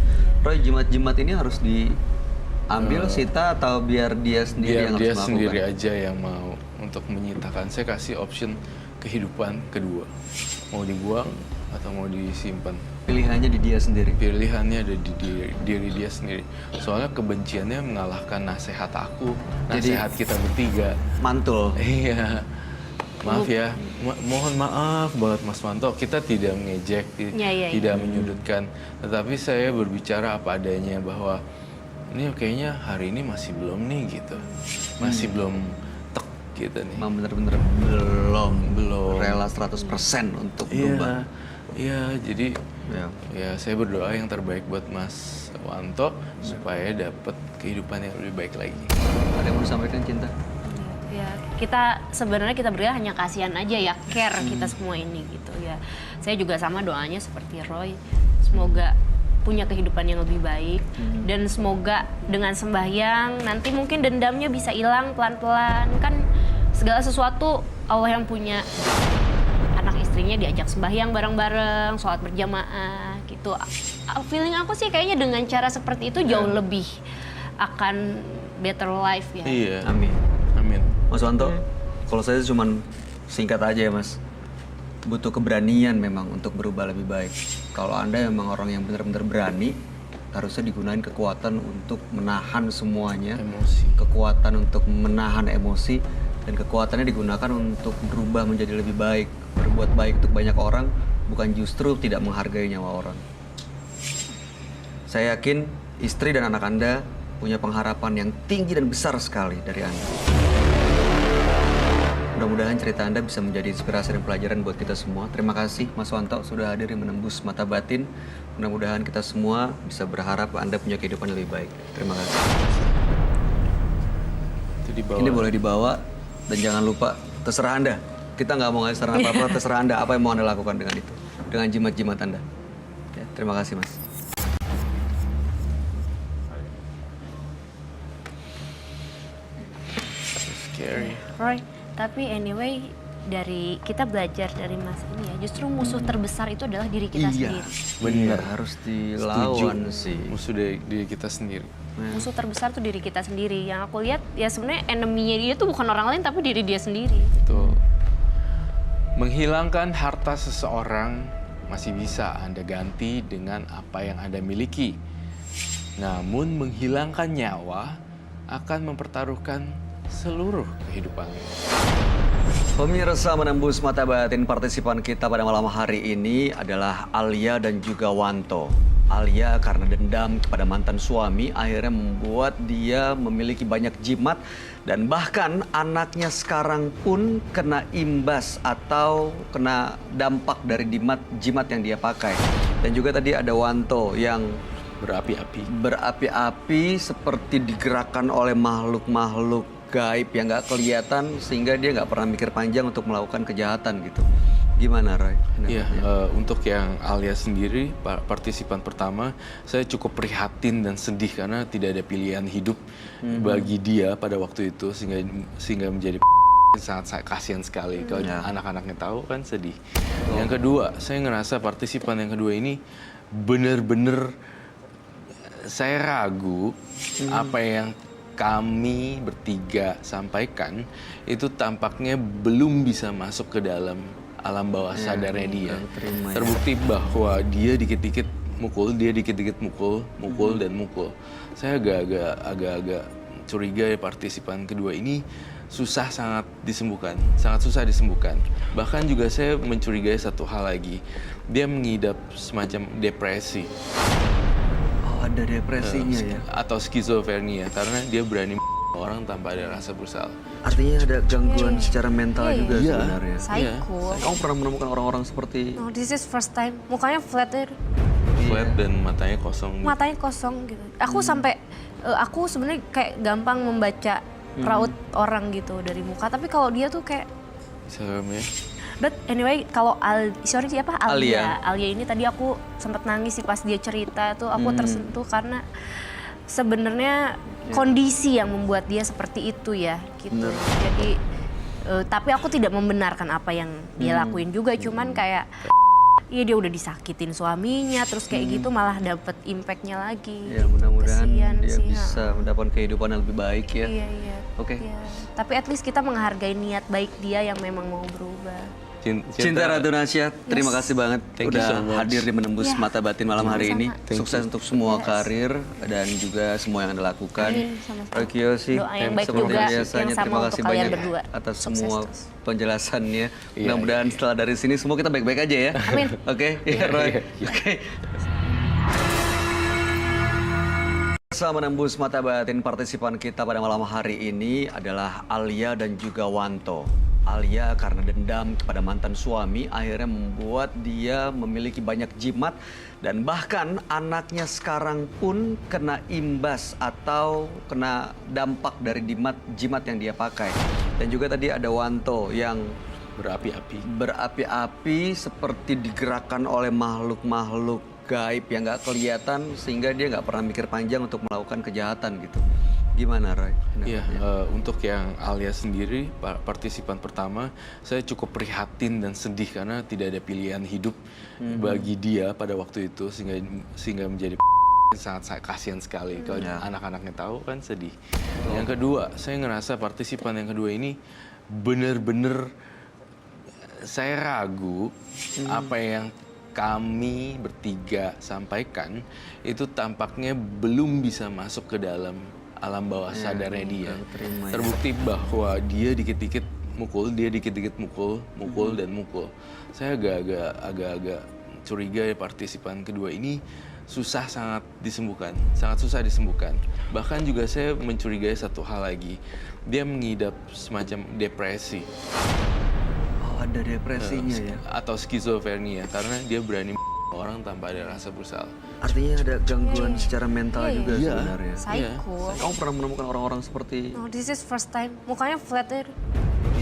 Speaker 1: Roy, jimat-jimat ini harus diambil sita atau biar dia sendiri
Speaker 5: Biar
Speaker 1: yang
Speaker 5: dia
Speaker 1: harus
Speaker 5: sendiri
Speaker 1: melakukan?
Speaker 5: aja yang mau untuk menyitakan. Saya kasih option kehidupan kedua, mau dibuang atau mau disimpan.
Speaker 1: Pilihannya di dia sendiri.
Speaker 5: Pilihannya ada di diri dia sendiri. Soalnya kebenciannya mengalahkan nasihat aku,
Speaker 1: Jadi-
Speaker 5: nasihat kita bertiga.
Speaker 1: Mantul.
Speaker 5: Iya, maaf ya, mohon maaf banget Mas Manto. Kita tidak mengejek,
Speaker 2: Iya.
Speaker 5: tidak menyudutkan. Tetapi saya berbicara apa adanya bahwa ini kayaknya hari ini masih belum nih gitu, masih belum tek gitu nih.
Speaker 1: Memang bener-bener belum
Speaker 5: Belum.
Speaker 1: rela 100% untuk berubah.
Speaker 5: Iya, jadi
Speaker 1: Ya.
Speaker 5: ya saya berdoa yang terbaik buat Mas Wanto supaya dapat kehidupan yang lebih baik lagi.
Speaker 1: Ada yang mau disampaikan, Cinta?
Speaker 2: Ya, kita sebenarnya kita berdua hanya kasihan aja ya, care kita semua ini gitu ya. Saya juga sama doanya seperti Roy. Semoga punya kehidupan yang lebih baik dan semoga dengan sembahyang nanti mungkin dendamnya bisa hilang pelan-pelan. Kan segala sesuatu Allah yang punya. Anak istrinya diajak sembahyang bareng-bareng, sholat berjamaah gitu. Feeling aku sih kayaknya dengan cara seperti itu jauh lebih akan better life ya.
Speaker 5: Iya,
Speaker 1: Amin.
Speaker 5: amin.
Speaker 1: Mas Wanto, kalau saya cuman singkat aja ya Mas. Butuh keberanian memang untuk berubah lebih baik. Kalau Anda memang orang yang benar-benar berani, harusnya digunakan kekuatan untuk menahan semuanya.
Speaker 5: Emosi.
Speaker 1: Kekuatan untuk menahan emosi, dan kekuatannya digunakan untuk berubah menjadi lebih baik. Berbuat baik untuk banyak orang, bukan justru tidak menghargai nyawa orang. Saya yakin istri dan anak Anda punya pengharapan yang tinggi dan besar sekali dari Anda. Mudah-mudahan cerita Anda bisa menjadi inspirasi dan pelajaran buat kita semua. Terima kasih Mas Wanto sudah hadir menembus mata batin. Mudah-mudahan kita semua bisa berharap Anda punya kehidupan yang lebih baik. Terima kasih.
Speaker 5: Itu di bawah.
Speaker 1: Ini boleh dibawa dan jangan lupa, terserah Anda. Kita nggak mau ngasih saran apa-apa, terserah Anda apa yang mau Anda lakukan dengan itu. Dengan jimat-jimat Anda. Ya, terima kasih Mas.
Speaker 5: Scary.
Speaker 2: Roy, tapi anyway dari kita belajar dari Mas ini ya, justru musuh terbesar itu adalah diri kita sendiri.
Speaker 1: Benar, harus dilawan sih.
Speaker 5: Musuh dari diri kita sendiri.
Speaker 2: Musuh terbesar tuh diri kita sendiri. Yang aku lihat ya sebenarnya enemy-nya dia tuh bukan orang lain tapi diri dia sendiri.
Speaker 5: Betul. Menghilangkan harta seseorang masih bisa Anda ganti dengan apa yang Anda miliki. Namun menghilangkan nyawa akan mempertaruhkan seluruh kehidupannya.
Speaker 1: Pemirsa, menembus mata batin partisipan kita pada malam hari ini adalah Alia dan juga Wanto. Alia karena dendam kepada mantan suami akhirnya membuat dia memiliki banyak jimat dan bahkan anaknya sekarang pun kena imbas atau kena dampak dari jimat yang dia pakai. Dan juga tadi ada Wanto yang berapi-api seperti digerakkan oleh makhluk-makhluk gaib yang nggak kelihatan sehingga dia nggak pernah mikir panjang untuk melakukan kejahatan gitu. Gimana Roy?
Speaker 5: Iya, untuk yang Alia sendiri, partisipan pertama, saya cukup prihatin dan sedih karena tidak ada pilihan hidup bagi dia pada waktu itu sehingga menjadi sangat kasihan sekali. Kalau anak-anaknya tahu kan sedih. Yang kedua, saya ngerasa partisipan yang kedua ini bener-bener saya ragu apa yang kami bertiga sampaikan itu tampaknya belum bisa masuk ke dalam alam bawah sadarnya dia. Terbukti bahwa dia dikit-dikit mukul, dia dikit-dikit mukul dan mukul. Saya agak-agak curiga ya partisipan kedua ini sangat susah disembuhkan. Bahkan juga saya mencurigai satu hal lagi, dia mengidap semacam depresi.
Speaker 1: Oh, ada depresinya ya?
Speaker 5: Atau skizofrenia, karena dia berani orang tanpa ada rasa bersalah.
Speaker 1: Artinya ada gangguan secara mental juga
Speaker 5: Iya.
Speaker 1: sebenarnya.
Speaker 2: Psycho.
Speaker 1: Kamu pernah menemukan orang-orang seperti
Speaker 2: No, this is first time. Mukanya flat air.
Speaker 5: Flat dan matanya kosong.
Speaker 2: Matanya kosong gitu. Aku sampai aku sebenarnya kayak gampang membaca raut orang gitu dari muka, tapi kalau dia tuh kayak
Speaker 5: Serem ya.
Speaker 2: but anyway kalau siapa
Speaker 1: Alia.
Speaker 2: Alia ini tadi aku sempat nangis sih pas dia cerita tuh, aku tersentuh karena sebenarnya kondisi yang membuat dia seperti itu ya gitu. Jadi tapi aku tidak membenarkan apa yang dia lakuin juga, cuman kayak iya dia udah disakitin suaminya, terus kayak gitu malah dapet impactnya lagi.
Speaker 1: Ya mudah-mudahan
Speaker 2: Kasian
Speaker 1: dia
Speaker 2: sih,
Speaker 1: bisa mendapatkan kehidupan yang lebih baik ya.
Speaker 2: Iya, iya.
Speaker 1: Oke.
Speaker 2: Iya. Tapi at least kita menghargai niat baik dia yang memang mau berubah.
Speaker 1: Cinta Ratu Nasya, terima kasih banget
Speaker 5: Thank you
Speaker 1: udah
Speaker 5: so much.
Speaker 1: hadir di Menembus
Speaker 2: Ya.
Speaker 1: Mata Batin malam hari ini.
Speaker 2: Sama-sama.
Speaker 1: Sukses untuk semua karir dan juga semua yang Anda lakukan.
Speaker 2: Amin, sama-sama.
Speaker 1: Roy Kiyoshi,
Speaker 2: Doa yang baik
Speaker 1: seperti
Speaker 2: juga,
Speaker 1: biasanya,
Speaker 2: yang sama
Speaker 1: terima
Speaker 2: untuk
Speaker 1: kasih
Speaker 2: kalian
Speaker 1: banyak
Speaker 2: berdua.
Speaker 1: atas
Speaker 2: Sukses
Speaker 1: semua
Speaker 2: terus.
Speaker 1: penjelasannya.
Speaker 5: Iya,
Speaker 1: Mudah-mudahan setelah dari sini semua kita baik-baik aja ya.
Speaker 2: Amin.
Speaker 1: Oke, iya Roy. Oke. Bersama Menembus Mata Batin, partisipan kita pada malam hari ini adalah Alia dan juga Wanto. Alia karena dendam kepada mantan suami akhirnya membuat dia memiliki banyak jimat dan bahkan anaknya sekarang pun kena imbas atau kena dampak dari jimat yang dia pakai. Dan juga tadi ada Wanto yang berapi-api seperti digerakkan oleh makhluk-makhluk gaib yang nggak kelihatan sehingga dia nggak pernah mikir panjang untuk melakukan kejahatan gitu. Gimana Roy?
Speaker 5: Iya, untuk yang Alia sendiri, partisipan pertama, saya cukup prihatin dan sedih karena tidak ada pilihan hidup bagi dia pada waktu itu sehingga menjadi sangat kasihan sekali. Kalau anak-anaknya tahu kan sedih. Yang kedua, saya ngerasa partisipan yang kedua ini benar-benar saya ragu apa yang kami bertiga sampaikan itu tampaknya belum bisa masuk ke dalam alam bawah sadarnya dia. Terbukti bahwa dia dikit-dikit mukul, dan mukul. Saya agak-agak curiga ya partisipan kedua ini sangat susah disembuhkan. Bahkan juga saya mencurigai satu hal lagi, dia mengidap semacam depresi.
Speaker 1: Oh, ada depresinya ya?
Speaker 5: Atau skizofrenia, karena dia berani orang tanpa ada rasa bersalah.
Speaker 1: Artinya ada gangguan secara mental juga
Speaker 5: Iya.
Speaker 1: sebenarnya.
Speaker 2: Psycho.
Speaker 1: Kamu pernah menemukan orang-orang seperti
Speaker 2: No, this is first time. Mukanya flat air.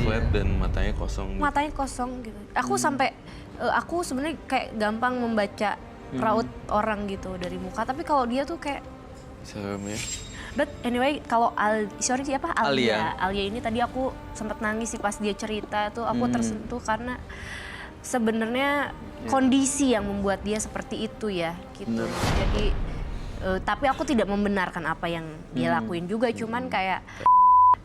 Speaker 5: Flat dan matanya kosong.
Speaker 2: Matanya kosong gitu. Aku sampai aku sebenarnya kayak gampang membaca raut orang gitu dari muka, tapi kalau dia tuh kayak
Speaker 5: Serem ya.
Speaker 2: but anyway kalau siapa
Speaker 1: Alia.
Speaker 2: Alia ini tadi aku sempat nangis sih pas dia cerita tuh, aku tersentuh karena sebenarnya kondisi yang membuat dia seperti itu ya gitu. Jadi tapi aku tidak membenarkan apa yang dia lakuin juga, cuman kayak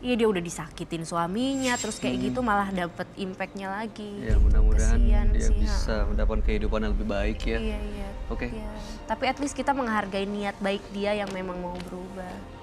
Speaker 2: iya dia udah disakitin suaminya, terus kayak gitu malah dapet impactnya lagi.
Speaker 1: Ya mudah-mudahan
Speaker 2: Kasian
Speaker 1: dia
Speaker 2: sih,
Speaker 1: bisa mendapatkan kehidupan yang lebih baik ya.
Speaker 2: Iya, iya.
Speaker 1: Oke.
Speaker 2: Iya. Tapi at least kita menghargai niat baik dia yang memang mau berubah.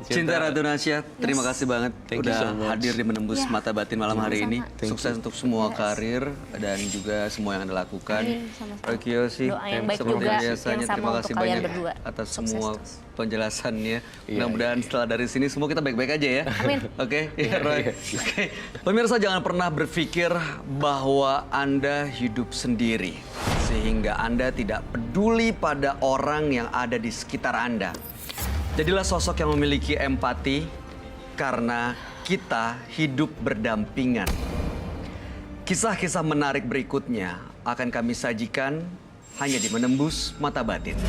Speaker 1: Cinta Ratu Nasya, terima kasih banget
Speaker 5: Thank you
Speaker 1: udah
Speaker 5: so much.
Speaker 1: hadir di Menembus
Speaker 2: Ya.
Speaker 1: Mata Batin malam hari ini.
Speaker 2: Sama-sama.
Speaker 1: Sukses untuk semua karir dan juga semua yang Anda lakukan.
Speaker 2: Amin, sama-sama.
Speaker 1: Roy Kiyoshi,
Speaker 2: Doa yang baik
Speaker 1: seperti
Speaker 2: juga,
Speaker 1: biasanya,
Speaker 2: yang sama
Speaker 1: terima
Speaker 2: untuk
Speaker 1: kasih
Speaker 2: kalian
Speaker 1: banyak
Speaker 2: berdua.
Speaker 1: atas
Speaker 2: Sukses
Speaker 1: semua
Speaker 2: terus.
Speaker 1: penjelasannya. Mudah-mudahan setelah dari sini semua kita baik-baik aja ya.
Speaker 2: Amin.
Speaker 1: Oke, iya Roy. Oke. Pemirsa jangan pernah berpikir bahwa Anda hidup sendiri sehingga Anda tidak peduli pada orang yang ada di sekitar Anda. Jadilah sosok yang memiliki empati karena kita hidup berdampingan. Kisah-kisah menarik berikutnya akan kami sajikan hanya di Menembus Mata Batin.